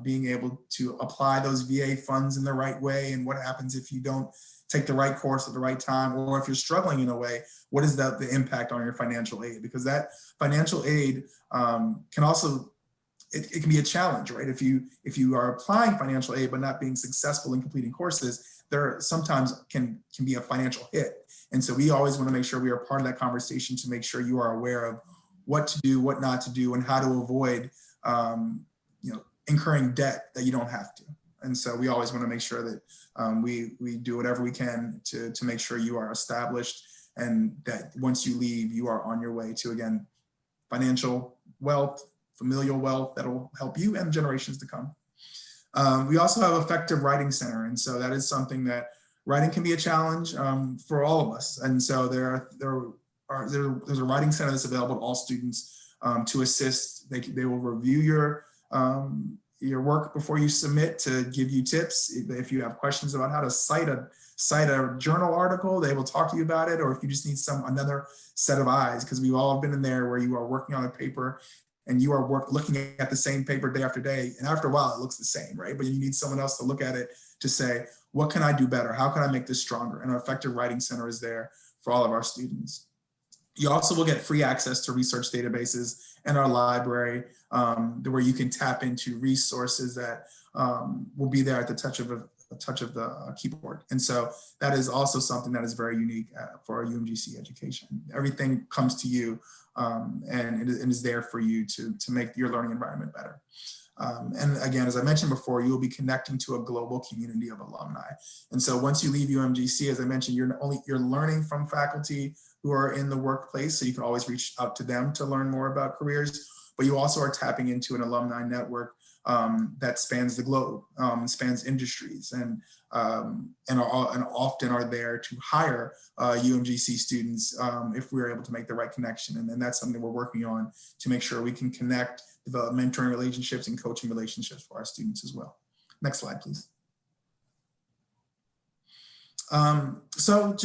being able to apply those VA funds in the right way, and what happens if you don't take the right course at the right time, or if you're struggling in a way, what is the impact on your financial aid? Because that financial aid can also, it can be a challenge, right? If you are applying financial aid but not being successful in completing courses, there sometimes can be a financial hit. And so we always want to make sure we are part of that conversation to make sure you are aware of what to do, what not to do, and how to avoid incurring debt that you don't have to. And so we always want to make sure that we do whatever we can to make sure you are established, and that once you leave, you are on your way to, again, financial wealth, familial wealth that will help you and generations to come. We also have Effective Writing Center. And so that is something that writing can be a challenge for all of us. And so there's a writing center that's available to all students to assist. They will review your work before you submit to give you tips. If you have questions about how to cite a journal article, they will talk to you about it. Or if you just need another set of eyes, because we've all been in there where you are working on a paper and you are looking at the same paper day after day, and after a while it looks the same, right? But you need someone else to look at it to say, what can I do better? How can I make this stronger? And our Effective Writing Center is there for all of our students. You also will get free access to research databases and our library, where you can tap into resources that will be there at the touch of the keyboard. And so that is also something that is very unique for our UMGC education. Everything comes to you and it is there for you to make your learning environment better. And again, as I mentioned before, you will be connecting to a global community of alumni. And so once you leave UMGC, as I mentioned, you're learning from faculty who are in the workplace, so you can always reach out to them to learn more about careers, but you also are tapping into an alumni network that spans the globe, spans industries, and often are there to hire UMGC students if we're able to make the right connection. And then that's something we're working on to make sure we can connect, develop mentoring relationships and coaching relationships for our students as well. Next slide, please. So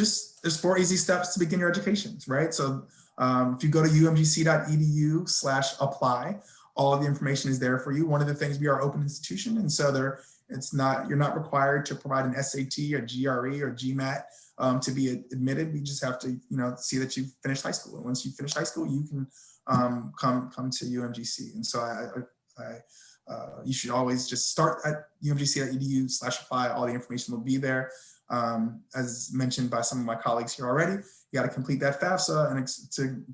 there's 4 easy steps to begin your educations, right? So if you go to umgc.edu/apply, all of the information is there for you. One of the things, we are an open institution, and so you're not required to provide an SAT or GRE or GMAT to be admitted. We just have to, see that you've finished high school. And once you finish high school, you can come to UMGC. And so you should always just start at umgc.edu/apply. All the information will be there. As mentioned by some of my colleagues here already, you got to complete that FAFSA and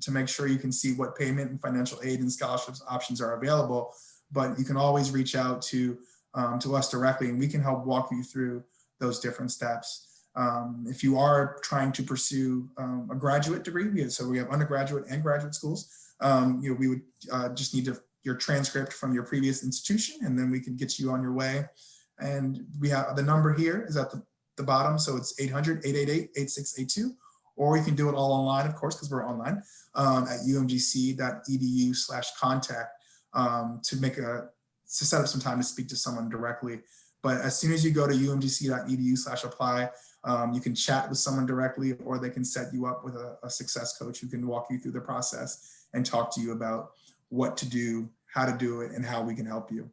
to make sure you can see what payment and financial aid and scholarships options are available. But you can always reach out to us directly, and we can help walk you through those different steps. If you are trying to pursue a graduate degree, so we have undergraduate and graduate schools, we would just need your transcript from your previous institution, and then we can get you on your way. And we have the number here is at the bottom, so it's 800-888-8682, or you can do it all online, of course, because we're online, at umgc.edu/contact to set up some time to speak to someone directly. But as soon as you go to umgc.edu/apply, you can chat with someone directly, or they can set you up with a success coach who can walk you through the process and talk to you about what to do, how to do it, and how we can help you.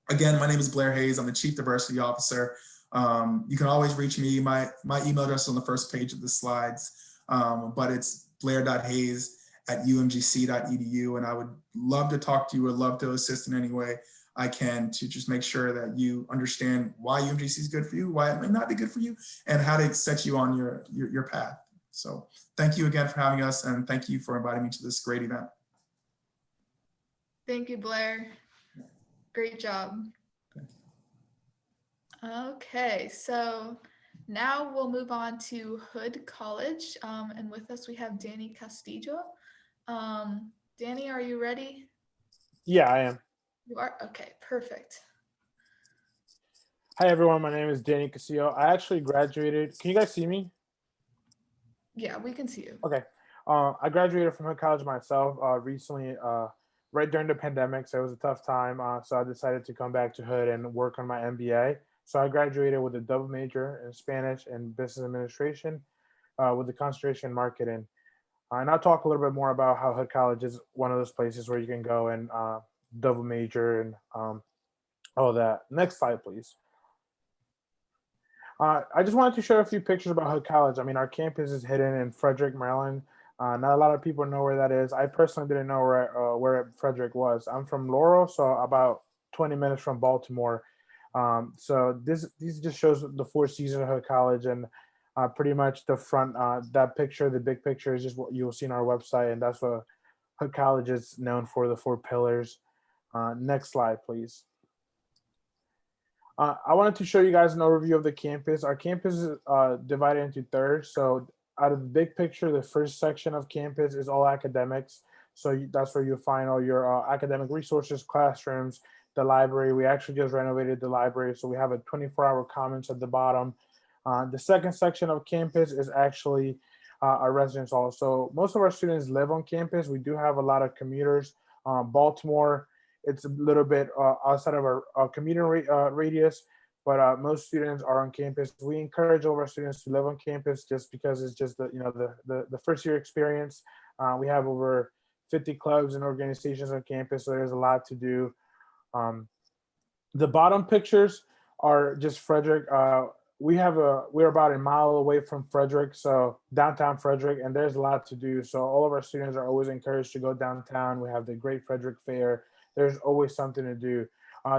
Again, my name is Blair Hayes. I'm the Chief Diversity Officer. You can always reach me. My email address is on the first page of the slides, but it's blair.hayes@umgc.edu. And I would love to talk to you. I'd love to assist in any way I can to just make sure that you understand why UMGC is good for you, why it may not be good for you, and how to set you on your path. So thank you again for having us, and thank you for inviting me to this great event. Thank you, Blair. Great job. Okay, so now we'll move on to Hood College. And with us, we have Danny Castillo. Danny, are you ready? Yeah, I am. You are? Okay, perfect. Hi, everyone. My name is Danny Castillo. I actually graduated. Can you guys see me? Yeah, we can see you. Okay. I graduated from Hood College myself recently, right during the pandemic. So it was a tough time. So I decided to come back to Hood and work on my MBA. So I graduated with a double major in Spanish and business administration with a concentration in marketing. And I'll talk a little bit more about how Hood College is one of those places where you can go and double major and all that. Next slide, please. I just wanted to share a few pictures about Hood College. I mean, our campus is hidden in Frederick, Maryland. Not a lot of people know where that is. I personally didn't know where Frederick was. I'm from Laurel, so about 20 minutes from Baltimore. So this just shows the four seasons of Hood College, and pretty much the front, that picture, the big picture is just what you'll see on our website, and that's what Hood College is known for, the four pillars. Next slide, please. I wanted to show you guys an overview of the campus. Our campus is divided into thirds. So out of the big picture, the first section of campus is all academics. So that's where you'll find all your academic resources, classrooms, the library. We actually just renovated the library. So we have a 24-hour commons at the bottom. The second section of campus is actually our residence hall. So most of our students live on campus. We do have a lot of commuters. Baltimore, it's a little bit outside of our commuter radius, but most students are on campus. We encourage all of our students to live on campus just because it's just the first year experience. We have over 50 clubs and organizations on campus, so there's a lot to do. The bottom pictures are just Frederick. We're about a mile away from Frederick, so downtown Frederick, and there's a lot to do. So all of our students are always encouraged to go downtown. We have the Great Frederick Fair. There's always something to do.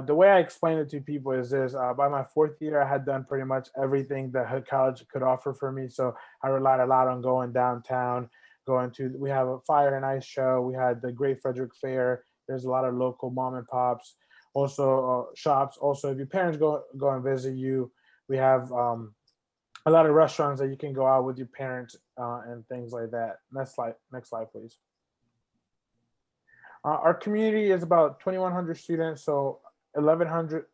The way I explain it to people is this: by my fourth year, I had done pretty much everything that Hood College could offer for me. So I relied a lot on going downtown, we have a fire and ice show. We had the Great Frederick Fair. There's a lot of local mom and pops, also shops. Also, if your parents go and visit you, we have a lot of restaurants that you can go out with your parents and things like that. Next slide, please. Our community is about 2,100 students, so 1,100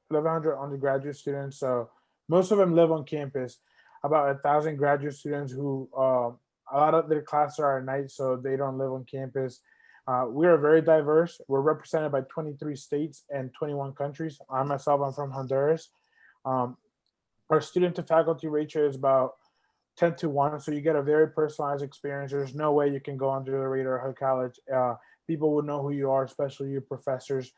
undergraduate students. So most of them live on campus. About 1,000 graduate students who a lot of their classes are at night, so they don't live on campus. We are very diverse. We're represented by 23 states and 21 countries. I'm from Honduras. Our student to faculty ratio is about 10-1, so you get a very personalized experience. There's no way you can go under the radar of Hood College. People will know who you are, especially your professors.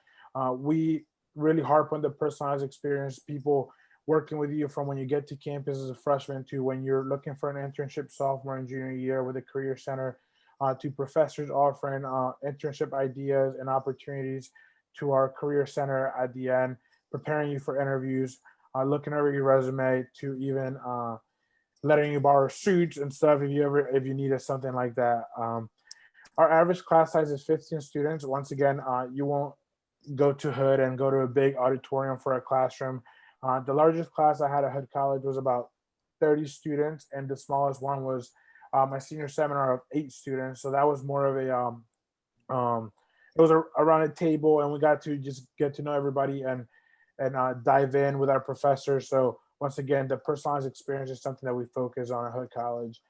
We really harp on the personalized experience, people working with you from when you get to campus as a freshman to when you're looking for an internship sophomore and junior year with a career center, to professors offering internship ideas and opportunities, to our career center at the end, preparing you for interviews, looking over your resume, to even letting you borrow suits and stuff if you needed something like that. Our average class size is 15 students. Once again, you won't go to Hood and go to a big auditorium for a classroom. The largest class I had at Hood College was about 30 students, and the smallest one was my senior seminar of 8 students. So that was more of it was around a table, and we got to just get to know everybody and dive in with our professors. So once again, the personalized experience is something that we focus on at Hood College.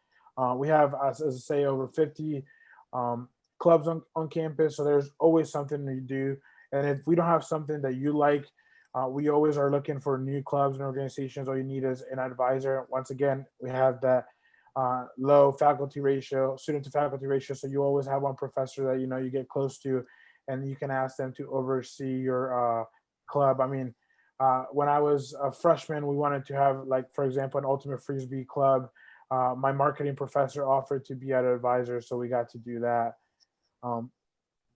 We have, as I say, over 50 clubs on campus, so there's always something to do. And if we don't have something that you like, we always are looking for new clubs and organizations. All you need is an advisor. Once again, we have that low faculty ratio, student to faculty ratio, so you always have one professor that you get close to, and you can ask them to oversee your club. I mean, when I was a freshman, we wanted to have, like, for example, an ultimate frisbee club. My marketing professor offered to be an advisor, so we got to do that.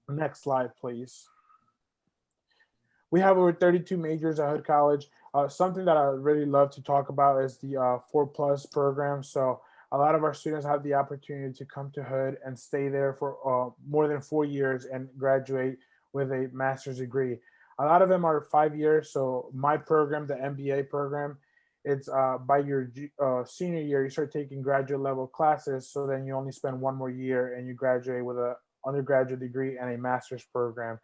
Next slide, please. We have over 32 majors at Hood College. Something that I really love to talk about is the 4+ program. So a lot of our students have the opportunity to come to Hood and stay there for more than 4 years and graduate with a master's degree. A lot of them are 5 years. So my program, the MBA program, it's by your senior year, you start taking graduate level classes. So then you only spend 1 more year and you graduate with an undergraduate degree and a master's program.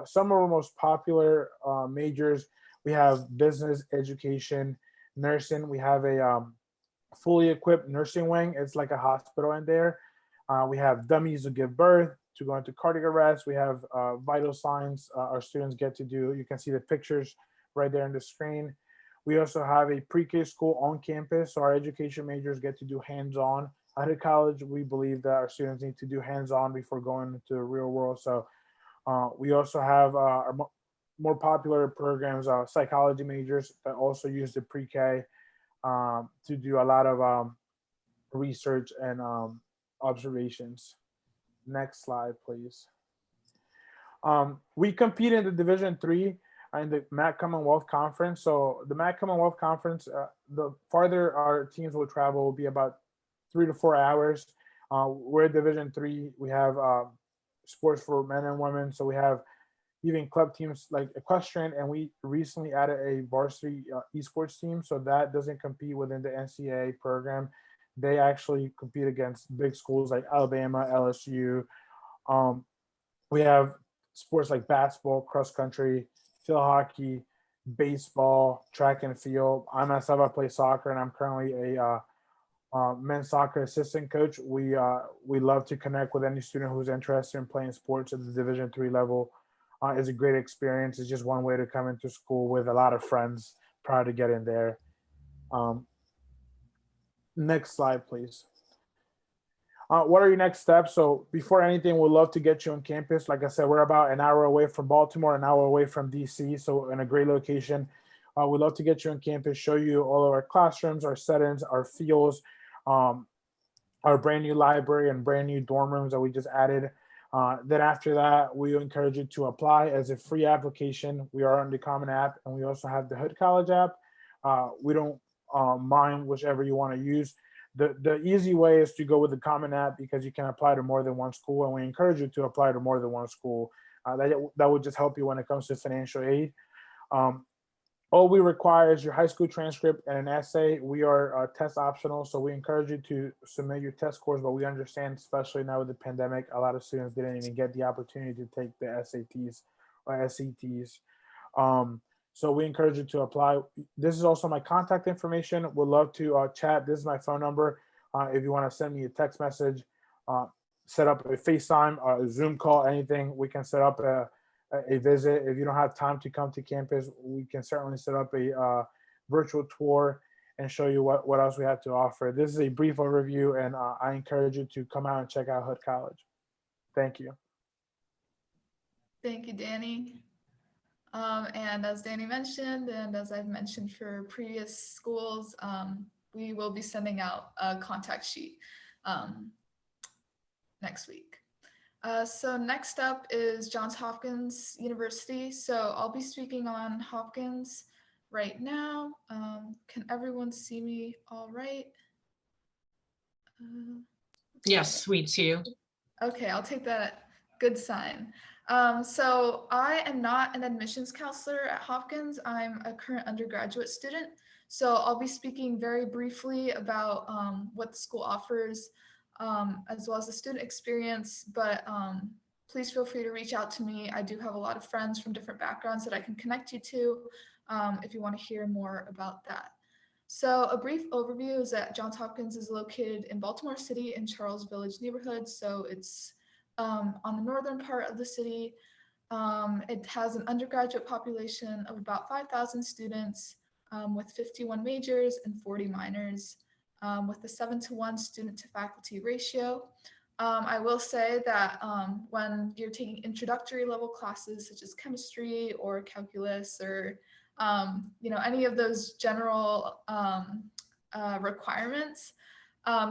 Some of our most popular majors, we have business, education, nursing. We have a fully equipped nursing wing. It's like a hospital in there. We have dummies to give birth, to go into cardiac arrest. We have vital signs our students get to do. You can see the pictures right there on the screen. We also have a pre-K school on campus, so our education majors get to do hands-on. At a college, we believe that our students need to do hands-on before going into the real world. So we also have our more popular programs, psychology majors that also use the pre-K to do a lot of research and observations. Next slide, please. We compete in the Division III in the MAC Commonwealth Conference. So the MAC Commonwealth Conference, the farther our teams will travel will be about 3 to 4 hours. We're Division III. We have sports for men and women. So we have even club teams like equestrian, and we recently added a varsity esports team. So that doesn't compete within the NCAA program. They actually compete against big schools like Alabama, LSU. We have sports like basketball, cross country, field hockey, baseball, track and field. I myself, I play soccer, and I'm currently a men's soccer assistant coach. We love to connect with any student who's interested in playing sports at the Division III level. It's a great experience. It's just one way to come into school with a lot of friends prior to getting there. Next slide, please. What are your next steps? So before anything, we'd love to get you on campus. Like I said, we're about an hour away from Baltimore, an hour away from DC, so in a great location. We'd love to get you on campus, show you all of our classrooms, our settings, our fields, our brand new library and brand new dorm rooms that we just added. Then after that, we encourage you to apply as a free application. We are on the Common App, and we also have the Hood College app. We don't mind whichever you want to use. The easy way is to go with the Common App because you can apply to more than one school, and we encourage you to apply to more than one school. That would just help you when it comes to financial aid. All we require is your high school transcript and an essay. We are test optional, so we encourage you to submit your test scores, but we understand, especially now with the pandemic, a lot of students didn't even get the opportunity to take the SATs or SETs. So we encourage you to apply. This is also my contact information. Would love to chat. This is my phone number. If you want to send me a text message, set up a FaceTime, a Zoom call, anything, we can set up a visit. If you don't have time to come to campus, we can certainly set up a virtual tour and show you what else we have to offer. This is a brief overview, and I encourage you to come out and check out Hood College. Thank you. Thank you, Danny. And as Danny mentioned, and as I've mentioned for previous schools, we will be sending out a contact sheet next week. So next up is Johns Hopkins University. So I'll be speaking on Hopkins right now. Can everyone see me all right? Yes, we do. Okay, I'll take that good sign. So I am not an admissions counselor at Hopkins. I'm a current undergraduate student. So I'll be speaking very briefly about what the school offers, as well as the student experience, but please feel free to reach out to me. I do have a lot of friends from different backgrounds that I can connect you to if you want to hear more about that. So a brief overview is that Johns Hopkins is located in Baltimore City in Charles Village neighborhood. So it's on the northern part of the city. It has an undergraduate population of about 5,000 students with 51 majors and 40 minors, with a 7-to-1 student to faculty ratio. I will say that when you're taking introductory level classes such as chemistry or calculus or any of those general requirements,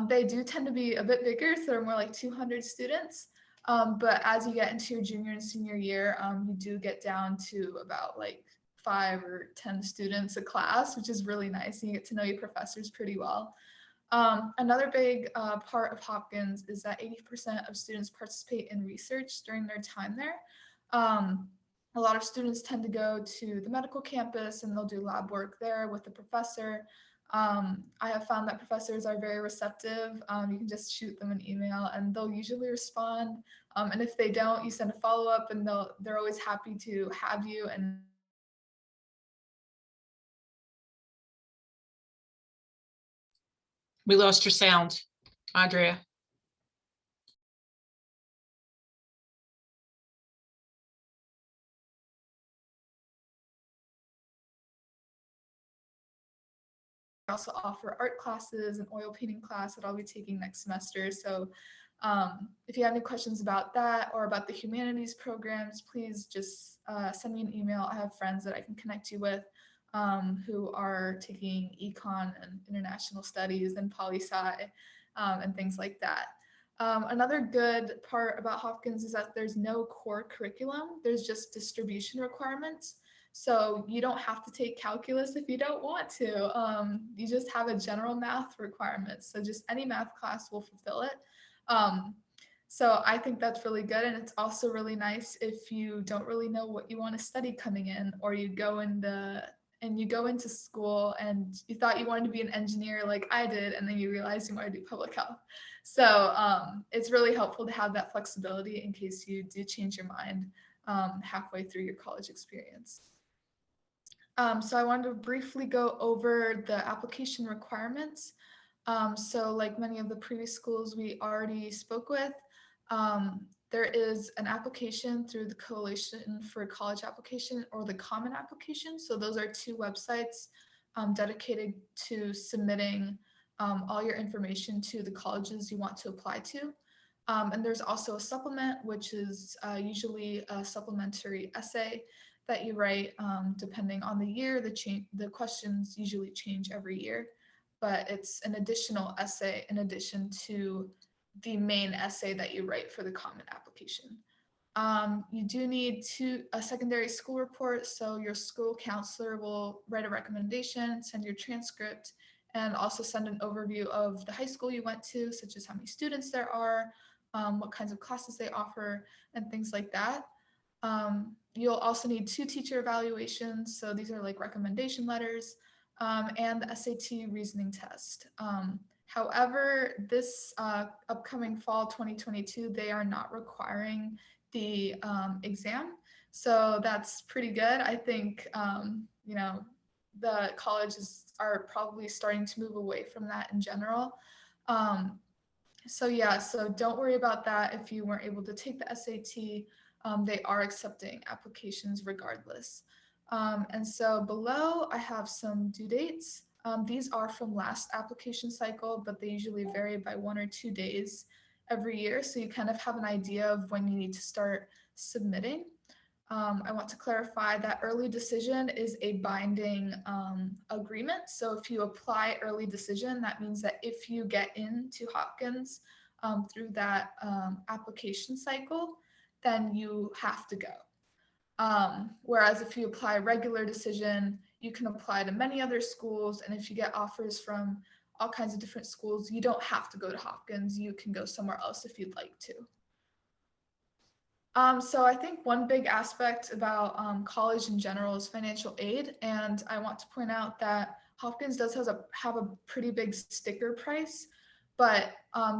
they do tend to be a bit bigger, so they're more like 200 students. But as you get into your junior and senior year, you do get down to about like 5 or 10 students a class, which is really nice. And you get to know your professors pretty well. Another big part of Hopkins is that 80% of students participate in research during their time there. A lot of students tend to go to the medical campus and they'll do lab work there with the professor. I have found that professors are very receptive. You can just shoot them an email and they'll usually respond. And if they don't, you send a follow-up and they're always happy to have you. And We lost your sound, Andrea. also offer art classes and oil painting class that I'll be taking next semester. So if you have any questions about that or about the humanities programs, please just send me an email. I have friends that I can connect you with who are taking econ and international studies and poli-sci and things like that. Another good part about Hopkins is that there's no core curriculum. There's just distribution requirements. So you don't have to take calculus if you don't want to. You just have a general math requirement. So just any math class will fulfill it. So I think that's really good. And it's also really nice if you don't really know what you want to study coming in, or you go into school and you thought you wanted to be an engineer like I did, and then you realize you want to do public health. So it's really helpful to have that flexibility in case you do change your mind halfway through your college experience. So I wanted to briefly go over the application requirements. So like many of the previous schools we already spoke with, there is an application through the Coalition for College Application or the Common Application. So those are two websites dedicated to submitting all your information to the colleges you want to apply to. And there's also a supplement, which is usually a supplementary essay that you write depending on the year. The questions usually change every year, but it's an additional essay in addition to the main essay that you write for the common application. You do need a secondary school report, so your school counselor will write a recommendation, send your transcript, and also send an overview of the high school you went to, such as how many students there are, what kinds of classes they offer, and things like that. You'll also need 2 teacher evaluations, so these are like recommendation letters, and the SAT reasoning test. However, this upcoming fall 2022, they are not requiring the exam, so that's pretty good. I think the colleges are probably starting to move away from that in general. So yeah, so don't worry about that if you weren't able to take the SAT. They are accepting applications regardless. And so below I have some due dates. These are from last application cycle, but they usually vary by 1 or 2 days every year. So you kind of have an idea of when you need to start submitting. I want to clarify that early decision is a binding agreement. So if you apply early decision, that means that if you get into Hopkins through that application cycle, then you have to go. Whereas if you apply regular decision, you can apply to many other schools. And if you get offers from all kinds of different schools, you don't have to go to Hopkins. You can go somewhere else if you'd like to. So I think one big aspect about college in general is financial aid. And I want to point out that Hopkins does have a pretty big sticker price, but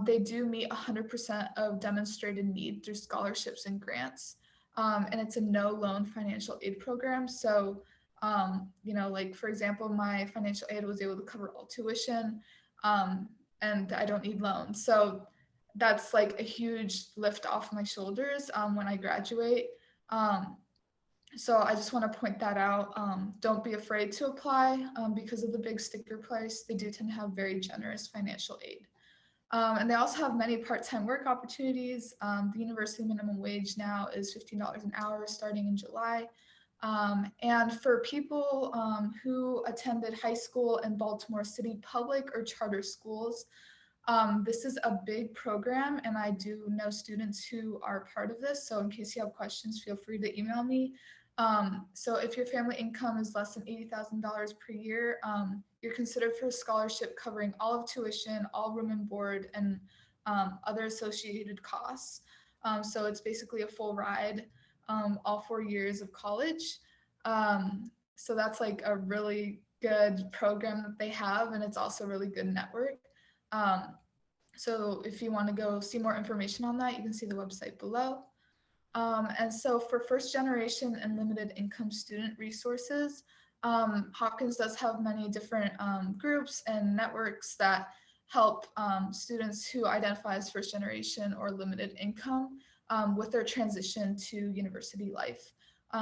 they do meet 100% of demonstrated need through scholarships and grants. And it's a no loan financial aid program. So, like for example, my financial aid was able to cover all tuition and I don't need loans. So that's like a huge lift off my shoulders when I graduate. So I just want to point that out. Don't be afraid to apply because of the big sticker price. They do tend to have very generous financial aid. And they also have many part-time work opportunities. The university minimum wage now is $15 an hour starting in July. And for people who attended high school in Baltimore City public or charter schools, this is a big program, and I do know students who are part of this. So in case you have questions, feel free to email me. So if your family income is less than $80,000 per year, you're considered for a scholarship covering all of tuition, all room and board, and other associated costs. So it's basically a full ride, all 4 years of college. So that's like a really good program that they have, and it's also a really good network. So if you want to go see more information on that, you can see the website below. And so for first generation and limited income student resources, Hopkins does have many different groups and networks that help students who identify as first generation or limited income with their transition to university life.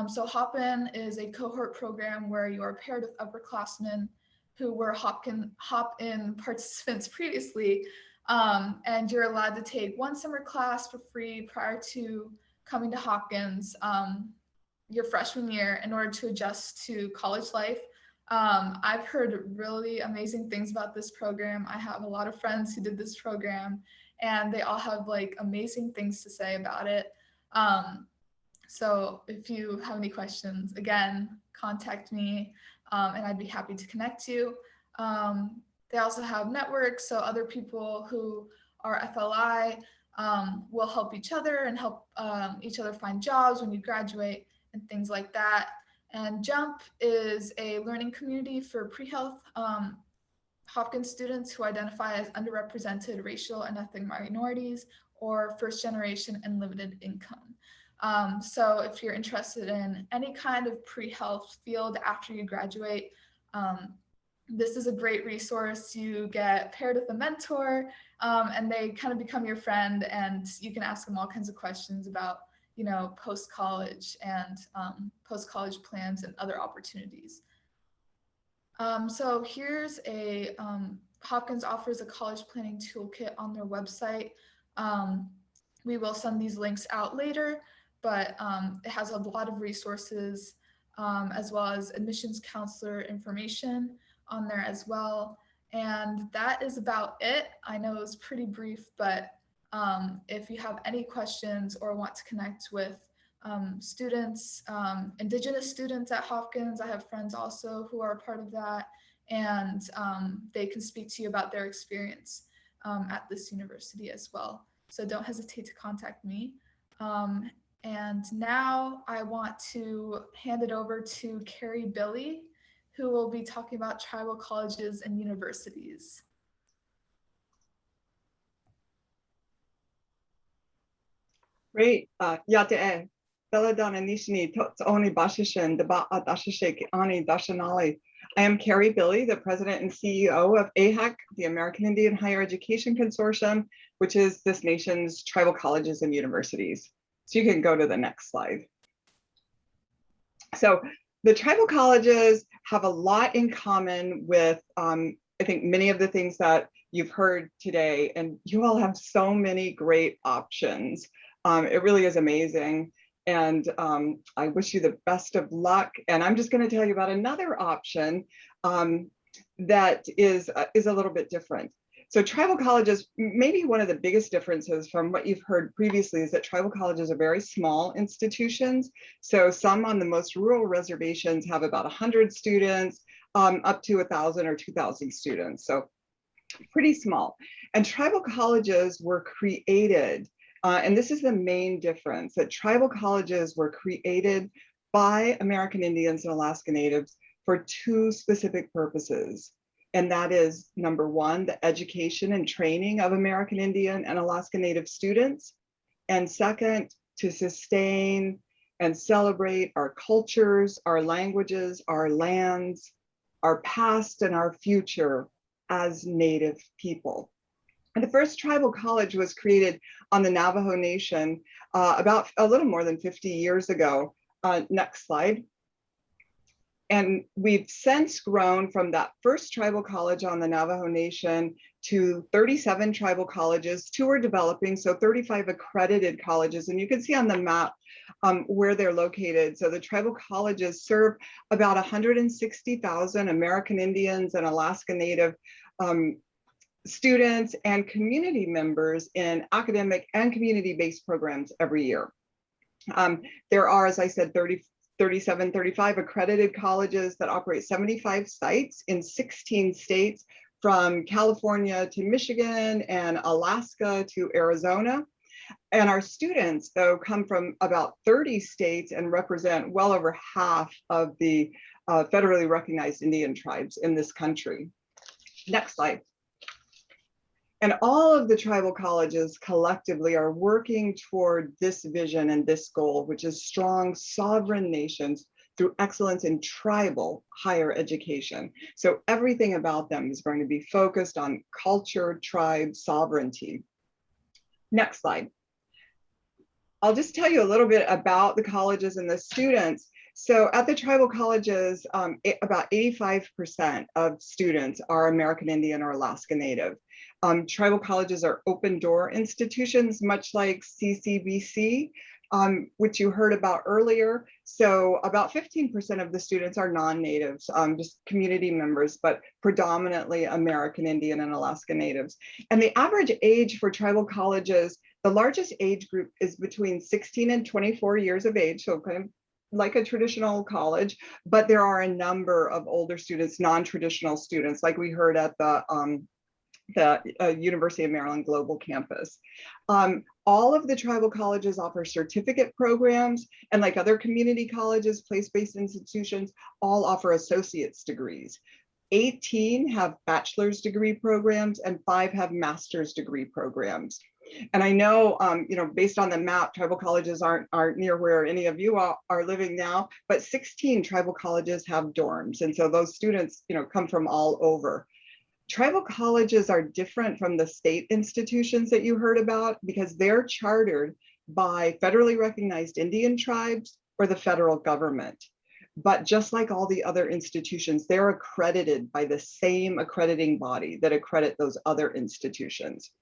So Hop-In is a cohort program where you are paired with upperclassmen who were Hop-In participants previously, and you're allowed to take one summer class for free prior to coming to Hopkins your freshman year in order to adjust to college life. I've heard really amazing things about this program. I have a lot of friends who did this program, and they all have like amazing things to say about it. So if you have any questions, again, contact me, and I'd be happy to connect you. They also have networks, so other people who are FLI will help each other and help each other find jobs when you graduate and things like that. And JUMP is a learning community for pre-health Hopkins students who identify as underrepresented racial and ethnic minorities or first generation and limited income. So if you're interested in any kind of pre-health field after you graduate, this is a great resource. You get paired with a mentor, and they kind of become your friend, and you can ask them all kinds of questions about, you know, post-college and post-college plans and other opportunities. So here's a, Hopkins offers a college planning toolkit on their website. We will send these links out later, but it has a lot of resources as well as admissions counselor information on there as well. And that is about it. I know it was pretty brief, but if you have any questions or want to connect with students, Indigenous students at Hopkins, I have friends also who are a part of that, and they can speak to you about their experience at this university as well. So don't hesitate to contact me. And now I want to hand it over to Carrie Billy, who will be talking about tribal colleges and universities. Great. Yate Belladonna Nishini Oni Bashishin, Deba Dashishik Ani Dashanali. I am Carrie Billy, the president and CEO of AHEC, the American Indian Higher Education Consortium, which is this nation's tribal colleges and universities. So you can go to the next slide. So the tribal colleges have a lot in common with, I think, many of the things that you've heard today, and you all have so many great options. It really is amazing. And I wish you the best of luck. And I'm just going to tell you about another option that is a little bit different. So tribal colleges, maybe one of the biggest differences from what you've heard previously is that tribal colleges are very small institutions. So some on the most rural reservations have about 100 students, up to 1,000 or 2,000 students. So pretty small. And tribal colleges were created, and this is the main difference, that tribal colleges were created by American Indians and Alaska Natives for two specific purposes. And that is, number one, the education and training of American Indian and Alaska Native students. And second, to sustain and celebrate our cultures, our languages, our lands, our past and our future as Native people. And the first tribal college was created on the Navajo Nation about a little more than 50 years ago. Next slide. And we've since grown from that first tribal college on the Navajo Nation to 37 tribal colleges. 2 are developing, so 35 accredited colleges. And you can see on the map where they're located. So the tribal colleges serve about 160,000 American Indians and Alaska Native students and community members in academic and community-based programs every year. There are, as I said, 37, 35 accredited colleges that operate 75 sites in 16 states, from California to Michigan and Alaska to Arizona. And our students, though, come from about 30 states and represent well over half of the federally recognized Indian tribes in this country. Next slide. And all of the tribal colleges collectively are working toward this vision and this goal, which is strong sovereign nations through excellence in tribal higher education. So everything about them is going to be focused on culture, tribe, sovereignty. Next slide. I'll just tell you a little bit about the colleges and the students. So at the tribal colleges, about 85% of students are American Indian or Alaska Native. Tribal colleges are open door institutions, much like CCBC, which you heard about earlier. So about 15% of the students are non-natives, just community members, but predominantly American Indian and Alaska Natives. And the average age for tribal colleges, the largest age group is between 16 and 24 years of age, so kind of like a traditional college, but there are a number of older students, non-traditional students, like we heard at the University of Maryland Global Campus. All of the tribal colleges offer certificate programs, and like other community colleges, place-based institutions, all offer associate's degrees. 18 have bachelor's degree programs and 5 have master's degree programs. And I know, based on the map, tribal colleges aren't near where any of you are living now, but 16 tribal colleges have dorms. And so those students, come from all over. Tribal colleges are different from the state institutions that you heard about because they're chartered by federally recognized Indian tribes or the federal government. But just like all the other institutions, they're accredited by the same accrediting body that accredit those other institutions.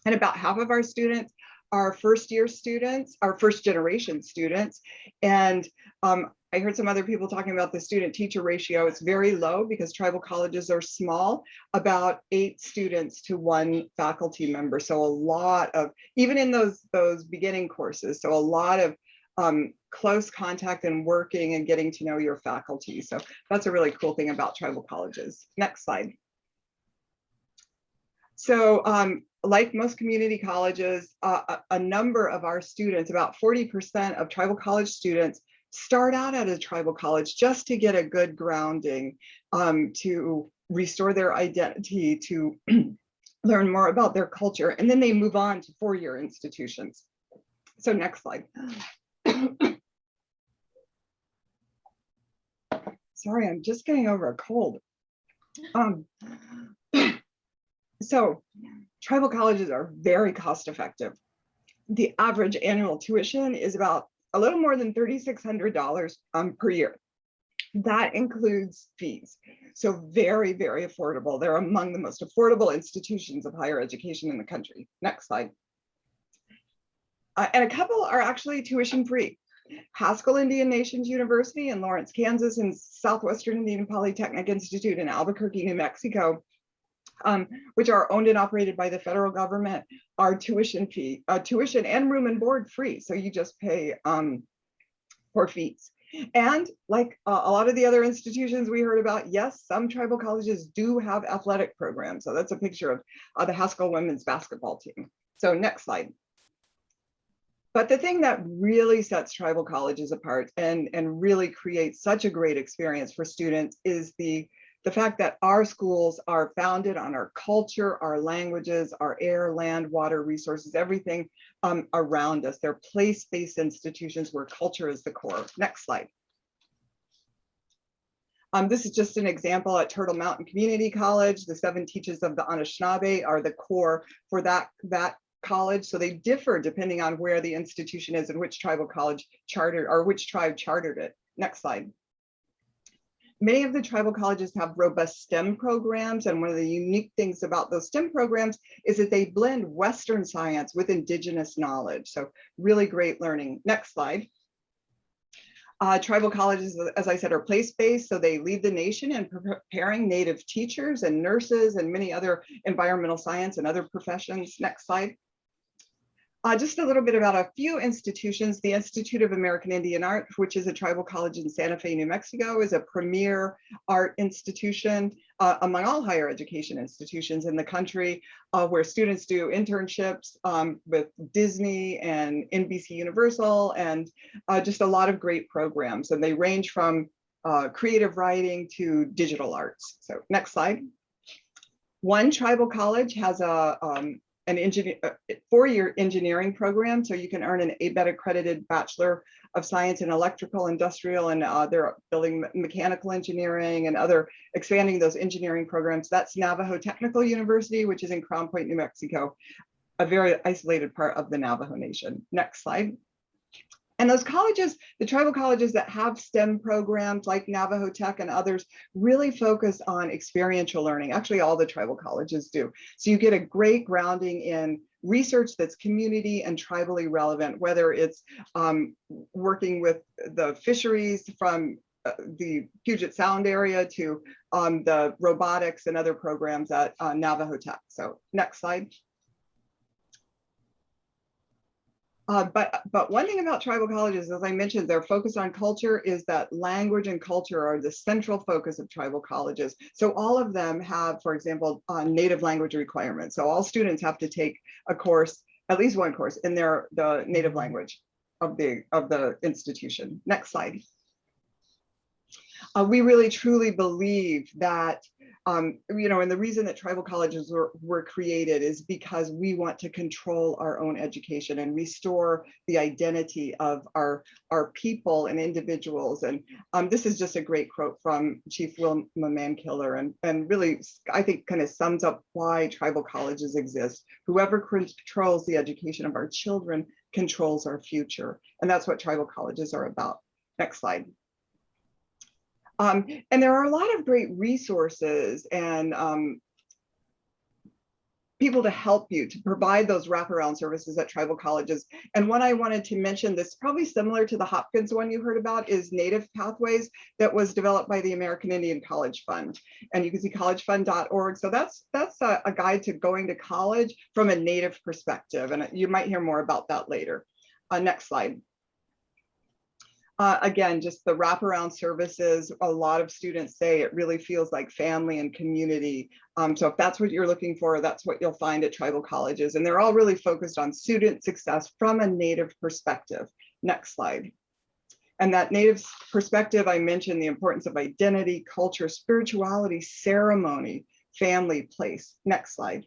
And about half of our students are first-year students, are first-generation students. And I heard some other people talking about the student-teacher ratio. It's very low because tribal colleges are small, about 8 students to 1 faculty member. So a lot of, even in those beginning courses, so a lot of close contact and working and getting to know your faculty. So that's a really cool thing about tribal colleges. Next slide. So like most community colleges, a number of our students, about 40% of tribal college students, start out at a tribal college just to get a good grounding, to restore their identity, to learn more about their culture, and then they move on to 4-year institutions. So next slide. Sorry, I'm just getting over a cold. So tribal colleges are very cost effective. The average annual tuition is about a little more than $3,600 per year. That includes fees. So very, very affordable. They're among the most affordable institutions of higher education in the country. Next slide. And a couple are actually tuition free. Haskell Indian Nations University in Lawrence, Kansas, and Southwestern Indian Polytechnic Institute in Albuquerque, New Mexico, which are owned and operated by the federal government, are tuition and room and board free. So you just pay for fees. And like a lot of the other institutions we heard about, yes, some tribal colleges do have athletic programs. So that's a picture of the Haskell women's basketball team. So next slide. But the thing that really sets tribal colleges apart and really creates such a great experience for students is the fact that our schools are founded on our culture, our languages, our air, land, water, resources, everything around us. They're place-based institutions where culture is the core. Next slide. This is just an example at Turtle Mountain Community College. The 7 teachers of the Anishinaabe are the core for that college. So they differ depending on where the institution is and which tribal college chartered or which tribe chartered it. Next slide. Many of the tribal colleges have robust STEM programs, and one of the unique things about those STEM programs is that they blend Western science with indigenous knowledge. So really great learning. Next slide. Tribal colleges, as I said, are place-based, so they lead the nation in preparing Native teachers and nurses and many other environmental science and other professions. Next slide. Just a little bit about a few institutions. The Institute of American Indian Art, which is a tribal college in Santa Fe, New Mexico, is a premier art institution among all higher education institutions in the country, where students do internships with Disney and NBC Universal, and just a lot of great programs. And they range from creative writing to digital arts. So next slide. One tribal college has an 4-year engineering program, so you can earn an ABET accredited Bachelor of Science in Electrical, Industrial, and they're building mechanical engineering and expanding those engineering programs. That's Navajo Technical University, which is in Crown Point, New Mexico, a very isolated part of the Navajo Nation. Next slide. And those colleges, the tribal colleges that have STEM programs like Navajo Tech and others, really focus on experiential learning. Actually, all the tribal colleges do. So you get a great grounding in research that's community and tribally relevant, whether it's working with the fisheries from the Puget Sound area to the robotics and other programs at Navajo Tech. So next slide. But one thing about tribal colleges, as I mentioned, their focus on culture is that language and culture are the central focus of tribal colleges. So all of them have, for example, native language requirements. So all students have to take a course, at least one course in the native language of the institution. Next slide. We really truly believe that and the reason that tribal colleges were created is because we want to control our own education and restore the identity of our people and individuals. And this is just a great quote from Chief Wilma Mankiller, and really, I think, kind of sums up why tribal colleges exist. Whoever controls the education of our children controls our future. And that's what tribal colleges are about. Next slide. And there are a lot of great resources and people to help you to provide those wraparound services at tribal colleges. And one I wanted to mention that's probably similar to the Hopkins one you heard about is Native Pathways, that was developed by the American Indian College Fund. And you can see collegefund.org. So that's a guide to going to college from a Native perspective. And you might hear more about that later. Next slide. Again, just the wraparound services, a lot of students say it really feels like family and community. So if that's what you're looking for, that's what you'll find at tribal colleges. And they're all really focused on student success from a Native perspective. Next slide. And that Native perspective, I mentioned the importance of identity, culture, spirituality, ceremony, family, place. Next slide.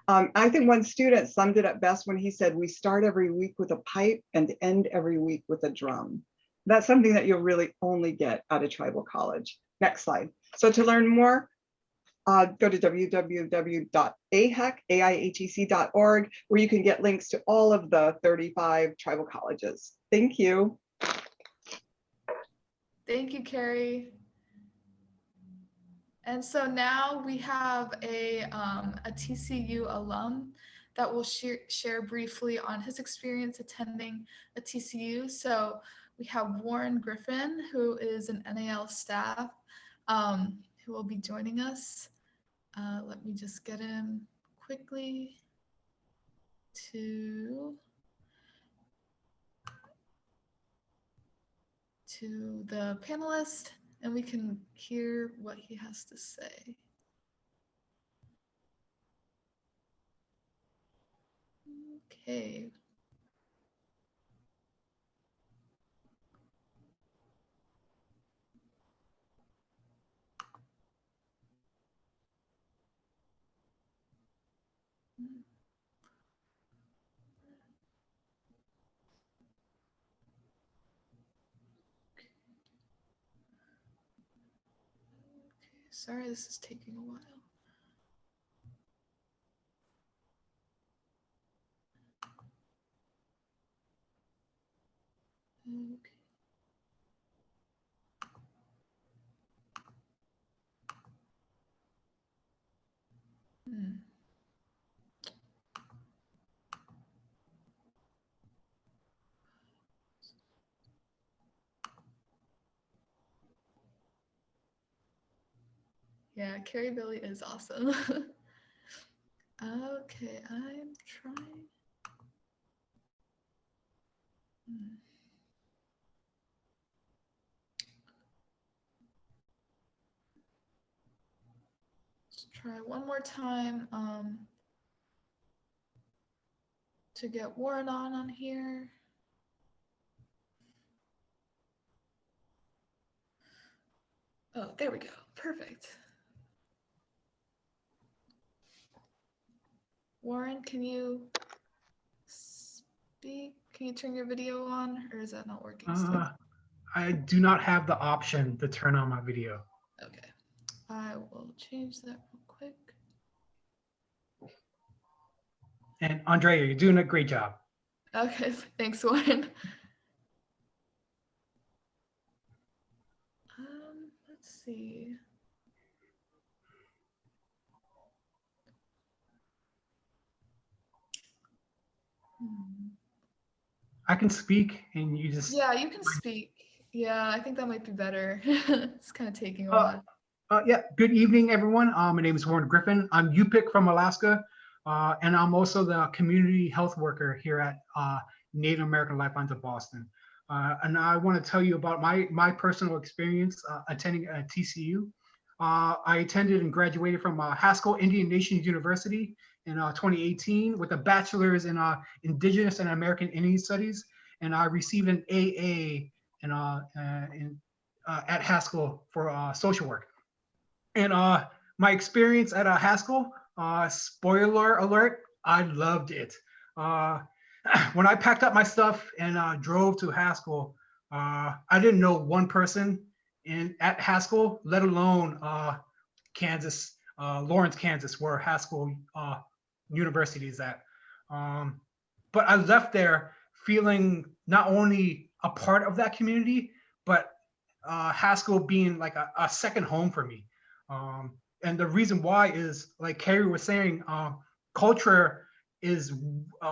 I think one student summed it up best when he said, "We start every week with a pipe and end every week with a drum." That's something that you'll really only get at a tribal college. Next slide. So to learn more, go to www.aihec.org, where you can get links to all of the 35 tribal colleges. Thank you. Thank you, Carrie. And so now we have a TCU alum that will share briefly on his experience attending a TCU. So we have Warren Griffin, who is an NAL staff, who will be joining us. Let me just get him quickly to the panelist, and we can hear what he has to say. Okay. Sorry, this is taking a while. Okay. Yeah, Carrie Billy is awesome. Okay, I'm trying. Hmm. Let's try one more time to get Warren on here. Oh, there we go. Perfect. Warren, can you speak? Can you turn your video on, or is that not working still? I do not have the option to turn on my video. Okay, I will change that real quick. And Andrea, you're doing a great job. Okay, thanks, Warren. Let's see. Hmm. I can speak and you just. Yeah, you can speak. Yeah, I think that might be better. It's kind of taking a while. Yeah, good evening, everyone. My name is Warren Griffin. I'm UPIC from Alaska, and I'm also the community health worker here at Native American Lifelines of Boston. And I want to tell you about my personal experience attending TCU. I attended and graduated from Haskell Indian Nations University in 2018 with a bachelor's in Indigenous and American Indian Studies, and I received an AA at Haskell for social work. And my experience at Haskell, spoiler alert, I loved it. When I packed up my stuff and drove to Haskell, I didn't know one person at Haskell, let alone Kansas, Lawrence, Kansas, where Haskell University is at. But I left there feeling not only a part of that community, but Haskell being like a second home for me. And the reason why is, like Carrie was saying, culture is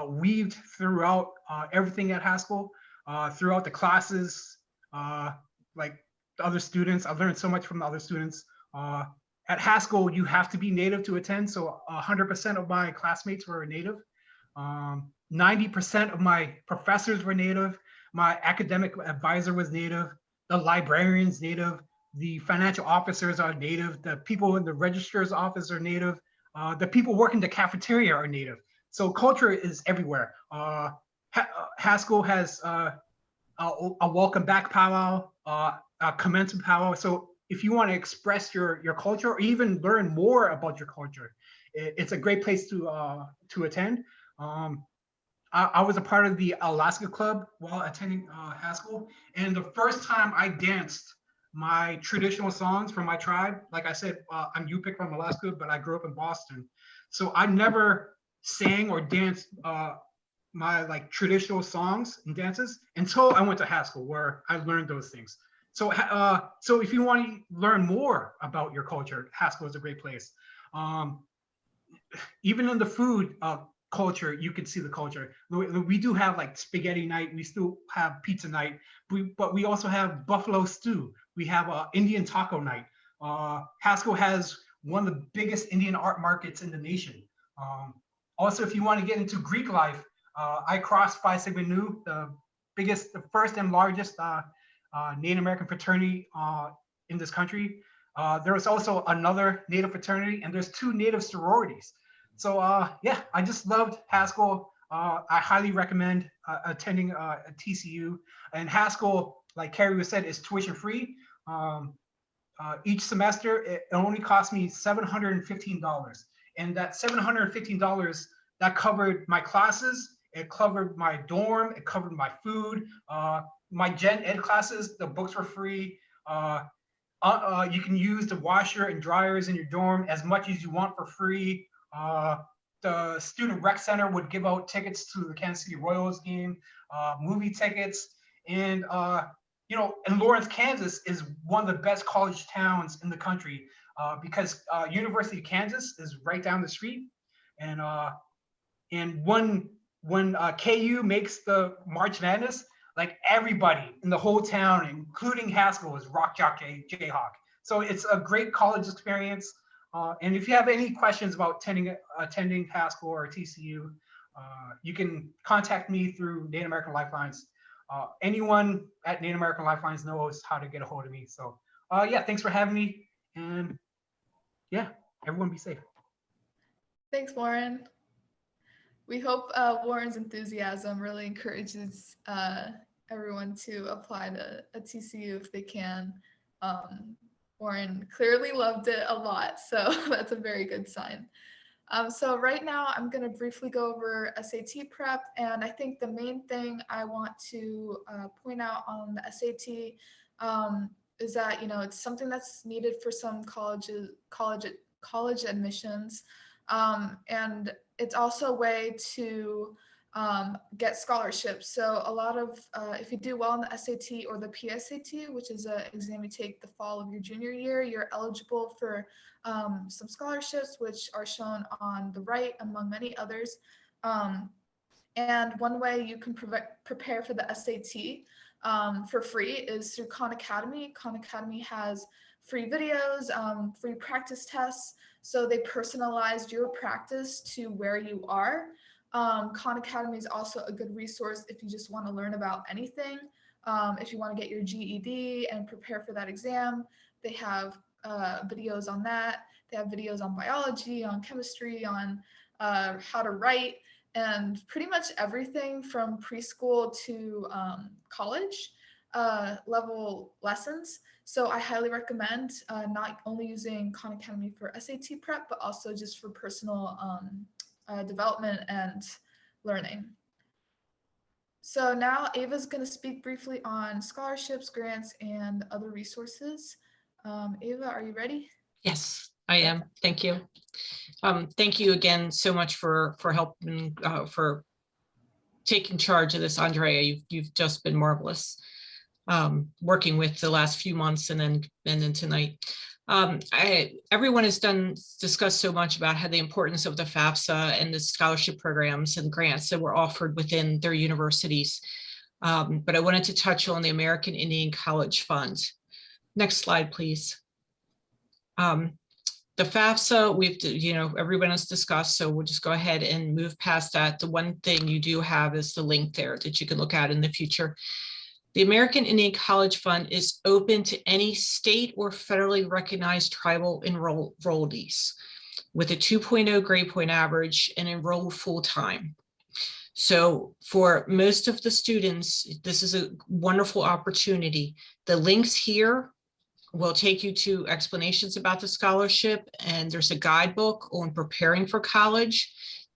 weaved throughout everything at Haskell, throughout the classes, like the other students. I've learned so much from the other students. At Haskell, you have to be Native to attend. So 100% of my classmates were Native. 90% of my professors were Native. My academic advisor was Native. The librarian's Native. The financial officers are Native. The people in the registrar's office are Native. The people working the cafeteria are Native. So culture is everywhere. Haskell has a welcome back powwow, a commencement powwow. So if you want to express your culture or even learn more about your culture, it's a great place to attend. I was a part of the Alaska Club while attending Haskell, and the first time I danced my traditional songs from my tribe, like I said, I'm Yupik from Alaska, but I grew up in Boston, so I never sang or danced my like traditional songs and dances until I went to Haskell, where I learned those things. So, so if you want to learn more about your culture, Haskell is a great place. Even in the food culture, you can see the culture. We do have like spaghetti night. We still have pizza night, but we also have buffalo stew. We have Indian taco night. Haskell has one of the biggest Indian art markets in the nation. Also, if you want to get into Greek life, I crossed Phi Sigma Nu, the first and largest Native American fraternity in this country. There is also another Native fraternity, and there's 2 Native sororities. So yeah, I just loved Haskell. I highly recommend attending TCU. And Haskell, like Carrie said, is tuition free. Each semester, it only cost me $715. And that $715, that covered my classes, it covered my dorm, it covered my food, my gen ed classes, the books were free. You can use the washer and dryers in your dorm as much as you want for free. The student rec center would give out tickets to the Kansas City Royals game, movie tickets, and you know, and Lawrence, Kansas is one of the best college towns in the country because University of Kansas is right down the street, and when KU makes the March Madness, like everybody in the whole town, including Haskell, is Rock Jock Jayhawk. So it's a great college experience. And if you have any questions about attending Haskell or TCU, you can contact me through Native American Lifelines. anyone at Native American Lifelines knows how to get a hold of me. So yeah, thanks for having me. And yeah, everyone be safe. Thanks, Warren. We hope Warren's enthusiasm really encourages everyone to apply to a TCU if they can. Warren clearly loved it a lot, so that's a very good sign. So right now I'm going to briefly go over SAT prep, and I think the main thing I want to point out on the SAT is that it's something that's needed for some college admissions, and it's also a way to get scholarships. So a lot of if you do well in the SAT or the PSAT, which is an exam you take the fall of your junior year, you're eligible for some scholarships, which are shown on the right, among many others. And one way you can prepare for the SAT for free is through Khan Academy. Khan Academy has free videos, free practice tests, so they personalized your practice to where you are. Khan Academy is also a good resource if you just want to learn about anything. If you want to get your GED and prepare for that exam, they have videos on that. They have videos on biology, on chemistry, on how to write, and pretty much everything from preschool to college level lessons. So I highly recommend not only using Khan Academy for SAT prep, but also just for personal development and learning. So now Ava's going to speak briefly on scholarships, grants, and other resources. Ava, are you ready? Yes, I am. Thank you. Thank you again so much for helping, for taking charge of this, Andrea. You've just been marvelous, working with the last few months and then tonight. Everyone has discussed so much about how the importance of the FAFSA and the scholarship programs and grants that were offered within their universities. But I wanted to touch on the American Indian College Fund. Next slide, please. The FAFSA, everyone has discussed, so we'll just go ahead and move past that. The one thing you do have is the link there that you can look at in the future. The American Indian College Fund is open to any state or federally recognized tribal enrollees with a 2.0 grade point average and enrolled full-time. So for most of the students, this is a wonderful opportunity. The links here will take you to explanations about the scholarship, and there's a guidebook on preparing for college.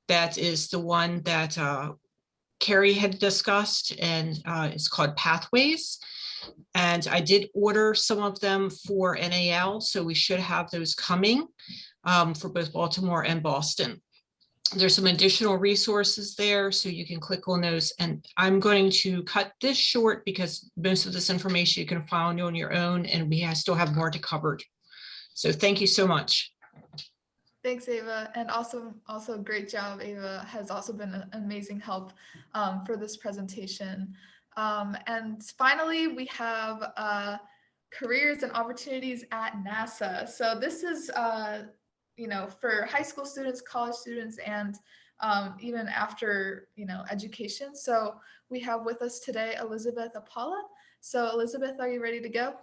That is the one that Carrie had discussed, and it's called Pathways. And I did order some of them for NAL, so we should have those coming for both Baltimore and Boston. There's some additional resources there, so you can click on those. And I'm going to cut this short because most of this information you can find on your own, and we still have more to cover. So thank you so much. Thanks, Ava, and also great job. Ava has also been an amazing help for this presentation. And finally, we have careers and opportunities at NASA. So this is for high school students, college students, and even after education. So we have with us today Elizabeth Apala. So Elizabeth, are you ready to go?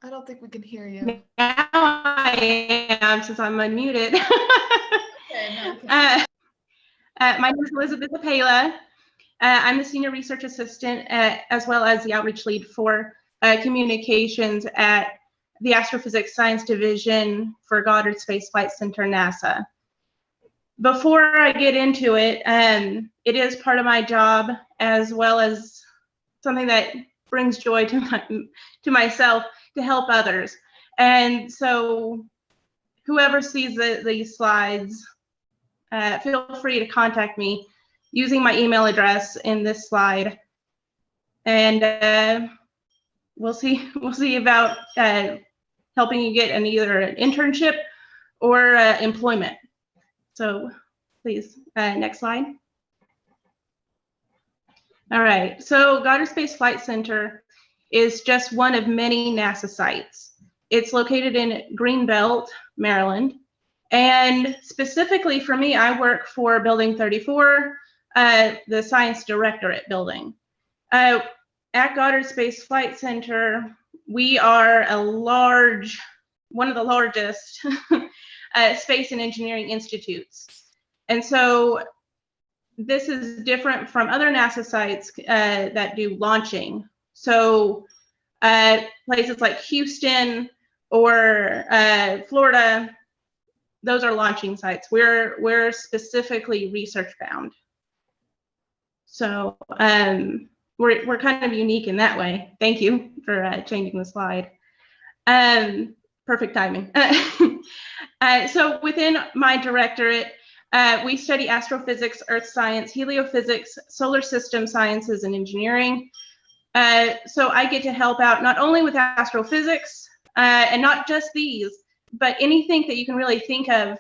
I don't think we can hear you. Now I am, since I'm unmuted. Okay, my name is Elizabeth Apala. I'm the Senior Research Assistant as well as the Outreach Lead for Communications at the Astrophysics Science Division for Goddard Space Flight Center, NASA. Before I get into it, it is part of my job as well as something that brings joy to myself to help others. And so whoever sees these slides, feel free to contact me using my email address in this slide. And we'll see about helping you get either an internship or employment. So please, next slide. All right, so Goddard Space Flight Center is just one of many NASA sites. It's located in Greenbelt, Maryland. And specifically for me, I work for Building 34, the Science Directorate building. At Goddard Space Flight Center, we are one of the largest space and engineering institutes. And so this is different from other NASA sites that do launching. So places like Houston or Florida, those are launching sites. We're specifically research bound. So we're kind of unique in that way. Thank you for changing the slide. Perfect timing. So within my directorate, we study astrophysics, earth science, heliophysics, solar system sciences, and engineering. So I get to help out not only with astrophysics, and not just these, but anything that you can really think of,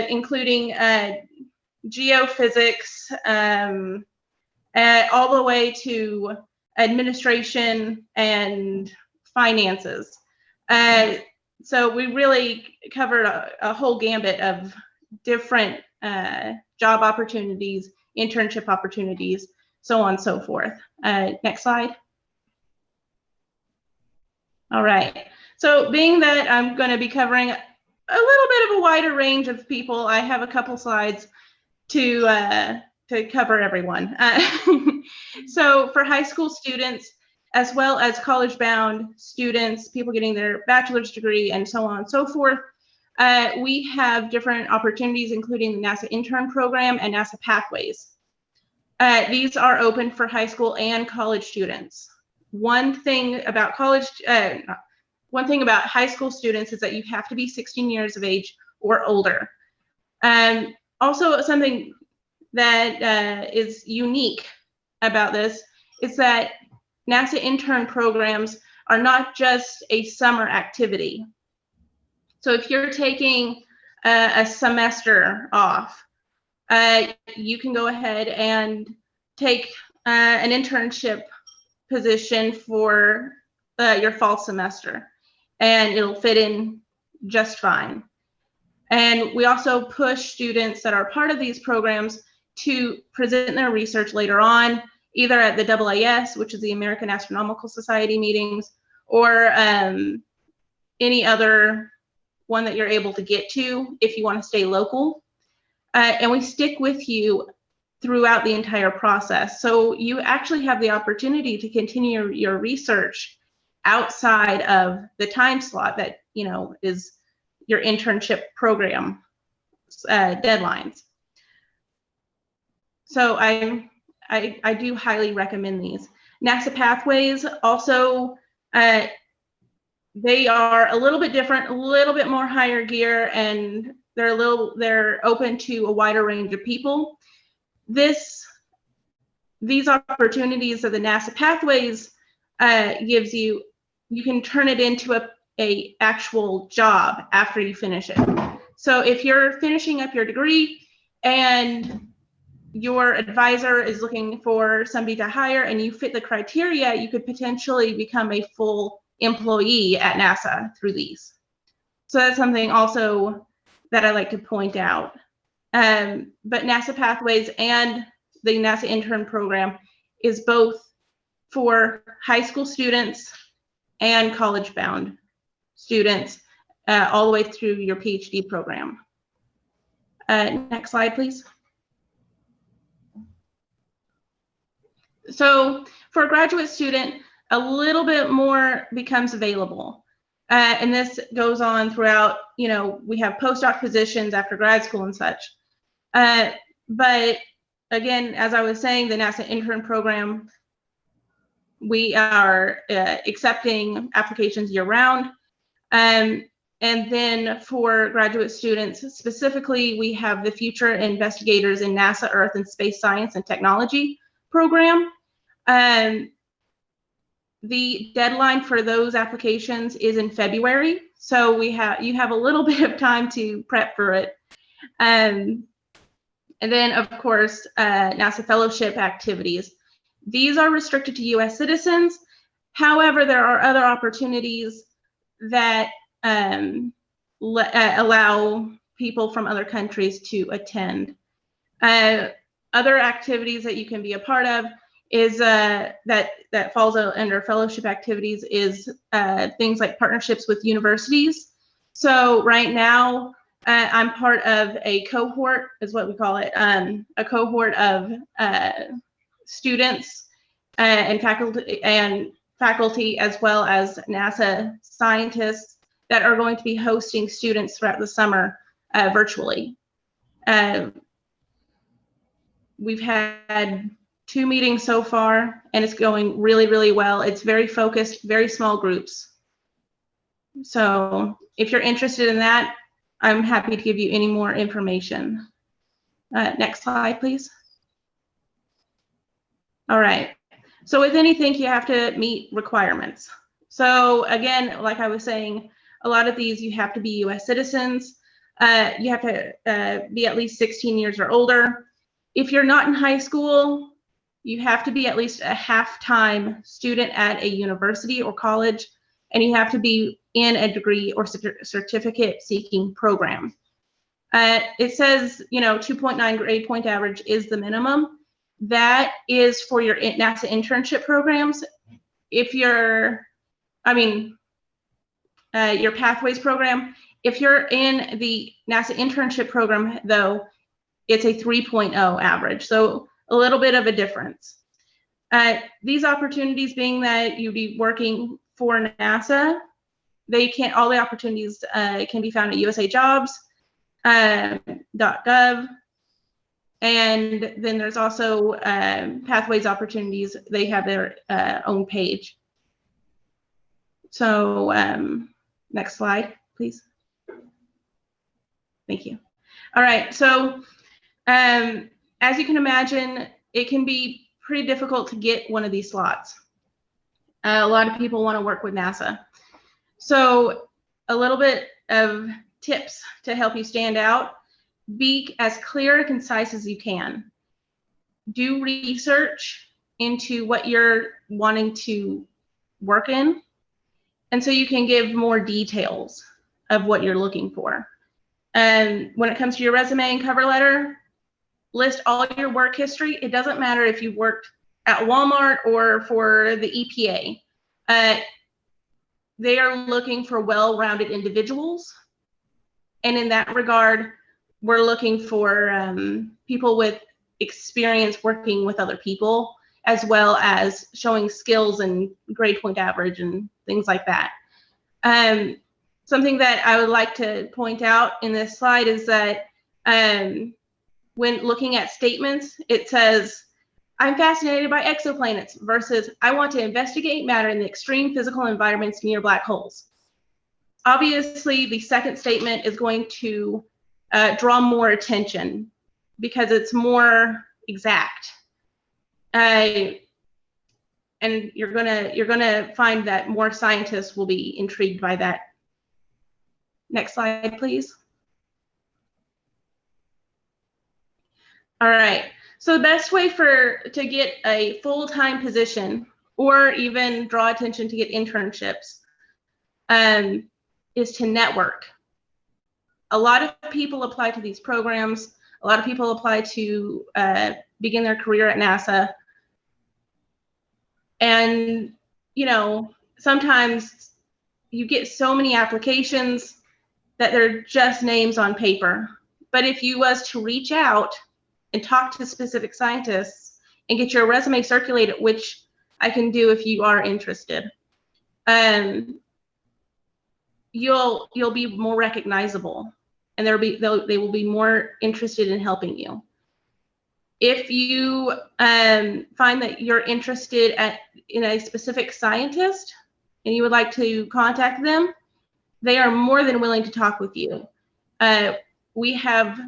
including geophysics, all the way to administration and finances. So we really covered a whole gambit of different job opportunities, internship opportunities, so on and so forth. Next slide. All right. So being that I'm going to be covering a little bit of a wider range of people, I have a couple slides to cover everyone. So for high school students, as well as college-bound students, people getting their bachelor's degree, and so on and so forth, we have different opportunities, including the NASA intern program and NASA Pathways. These are open for high school and college students. One thing about high school students is that you have to be 16 years of age or older. Also, something that is unique about this is that NASA intern programs are not just a summer activity. So if you're taking a semester off, you can go ahead and take an internship position for your fall semester, and it'll fit in just fine. And we also push students that are part of these programs to present their research later on, either at the AAS, which is the American Astronomical Society meetings, or any other one that you're able to get to if you want to stay local. And we stick with you throughout the entire process. So you actually have the opportunity to continue your research outside of the time slot that, is your internship program deadlines. So I do highly recommend these. NASA Pathways also, they are a little bit different, a little bit more higher gear, and they're open to a wider range of people. These opportunities that the NASA Pathways gives you, you can turn it into a actual job after you finish it. So if you're finishing up your degree and your advisor is looking for somebody to hire and you fit the criteria, you could potentially become a full employee at NASA through these. So that's something also that I like to point out. But NASA Pathways and the NASA intern program is both for high school students and college-bound students, all the way through your PhD program. Next slide, please. So for a graduate student, a little bit more becomes available. And this goes on throughout, we have postdoc positions after grad school and such. But again, as I was saying, the NASA intern program, we are accepting applications year round. And then for graduate students, specifically, we have the Future Investigators in NASA Earth and Space Science and Technology program. The deadline for those applications is in February. So you have a little bit of time to prep for it. And then, of course, NASA fellowship activities. These are restricted to US citizens. However, there are other opportunities that allow people from other countries to attend. Other activities that you can be a part of is that falls under fellowship activities is things like partnerships with universities. So right now, I'm part of a cohort, is what we call it, a cohort of students and faculty, as well as NASA scientists that are going to be hosting students throughout the summer virtually. We've had 2 meetings so far, and it's going really, really well. It's very focused, very small groups. So if you're interested in that, I'm happy to give you any more information. Next slide, please. All right. So with anything, you have to meet requirements. So again, like I was saying, a lot of these, you have to be US citizens. You have to be at least 16 years or older. If you're not in high school, you have to be at least a half-time student at a university or college, and you have to be in a degree or certificate seeking program. It says, 2.9 grade point average is the minimum. That is for your NASA internship programs. If you're, your Pathways program, if you're in the NASA internship program, though, it's a 3.0 average. So a little bit of a difference. These opportunities being that you'd be working for NASA, all the opportunities can be found at USA Jobs, .gov, and then there's also Pathways opportunities. They have their own page. So next slide, please. Thank you. All right, so as you can imagine, it can be pretty difficult to get one of these slots. A lot of people want to work with NASA. So a little bit of tips to help you stand out. Be as clear and concise as you can. Do research into what you're wanting to work in, and so you can give more details of what you're looking for. And when it comes to your resume and cover letter, list all your work history. It doesn't matter if you've worked at Walmart or for the EPA. They are looking for well-rounded individuals. And in that regard, we're looking for people with experience working with other people, as well as showing skills and grade point average and things like that. Something that I would like to point out in this slide is that when looking at statements, it says, I'm fascinated by exoplanets versus I want to investigate matter in the extreme physical environments near black holes. Obviously, the second statement is going to draw more attention because it's more exact. And you're gonna find that more scientists will be intrigued by that. Next slide, please. All right. So the best way to get a full-time position or even draw attention to get internships is to network. A lot of people apply to these programs. A lot of people apply to begin their career at NASA. And, sometimes you get so many applications that they're just names on paper. But if you was to reach out and talk to specific scientists and get your resume circulated, which I can do if you are interested, you'll be more recognizable, and they will be more interested in helping you. If you find that you're interested in a specific scientist and you would like to contact them, they are more than willing to talk with you. We have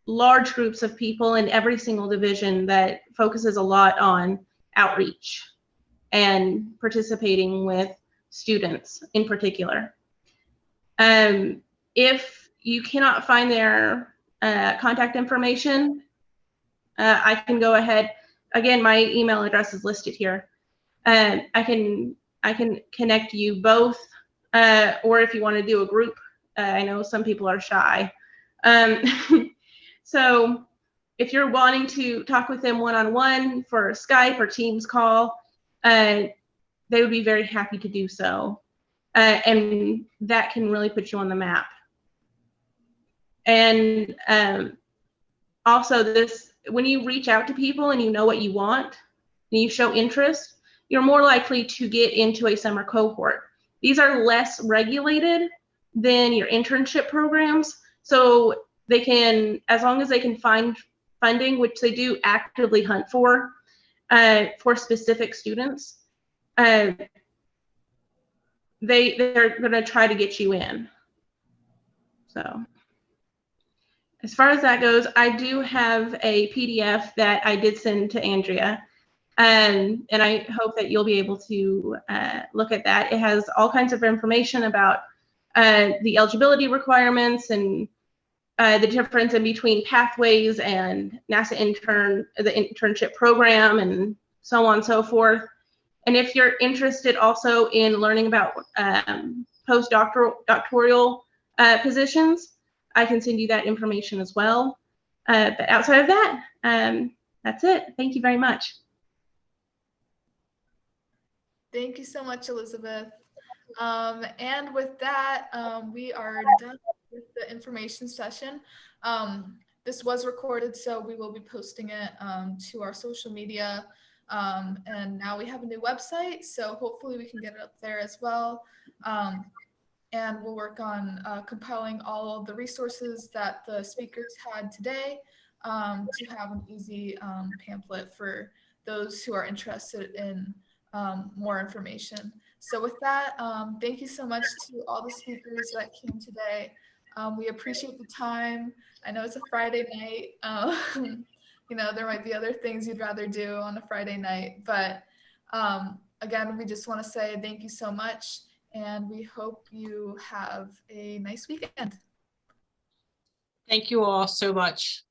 large groups of people in every single division that focuses a lot on outreach and participating with students in particular. If you cannot find their contact information, I can go ahead. Again, my email address is listed here. I can connect you both or if you want to do a group. I know some people are shy. So if you're wanting to talk with them one-on-one for a Skype or Teams call, they would be very happy to do so. And that can really put you on the map. And also when you reach out to people and you know what you want, and you show interest, you're more likely to get into a summer cohort. These are less regulated than your internship programs. So they can, as long as they can find funding, which they do actively hunt for specific students, they're going to try to get you in. So as far as that goes, I do have a PDF that I did send to Andrea, and I hope that you'll be able to look at that. It has all kinds of information about the eligibility requirements and the difference in between pathways and NASA the internship program, and so on and so forth. And if you're interested also in learning about postdoctoral positions, I can send you that information as well. But outside of that, that's it. Thank you very much. Thank you so much, Elizabeth. And with that, we are done with the information session. This was recorded, so we will be posting it to our social media. And now we have a new website, so hopefully we can get it up there as well. And we'll work on compiling all of the resources that the speakers had today to have an easy pamphlet for those who are interested in more information. So with that, thank you so much to all the speakers that came today. We appreciate the time. I know it's a Friday night. You know, there might be other things you'd rather do on a Friday night, but again, we just want to say thank you so much, and we hope you have a nice weekend. Thank you all so much.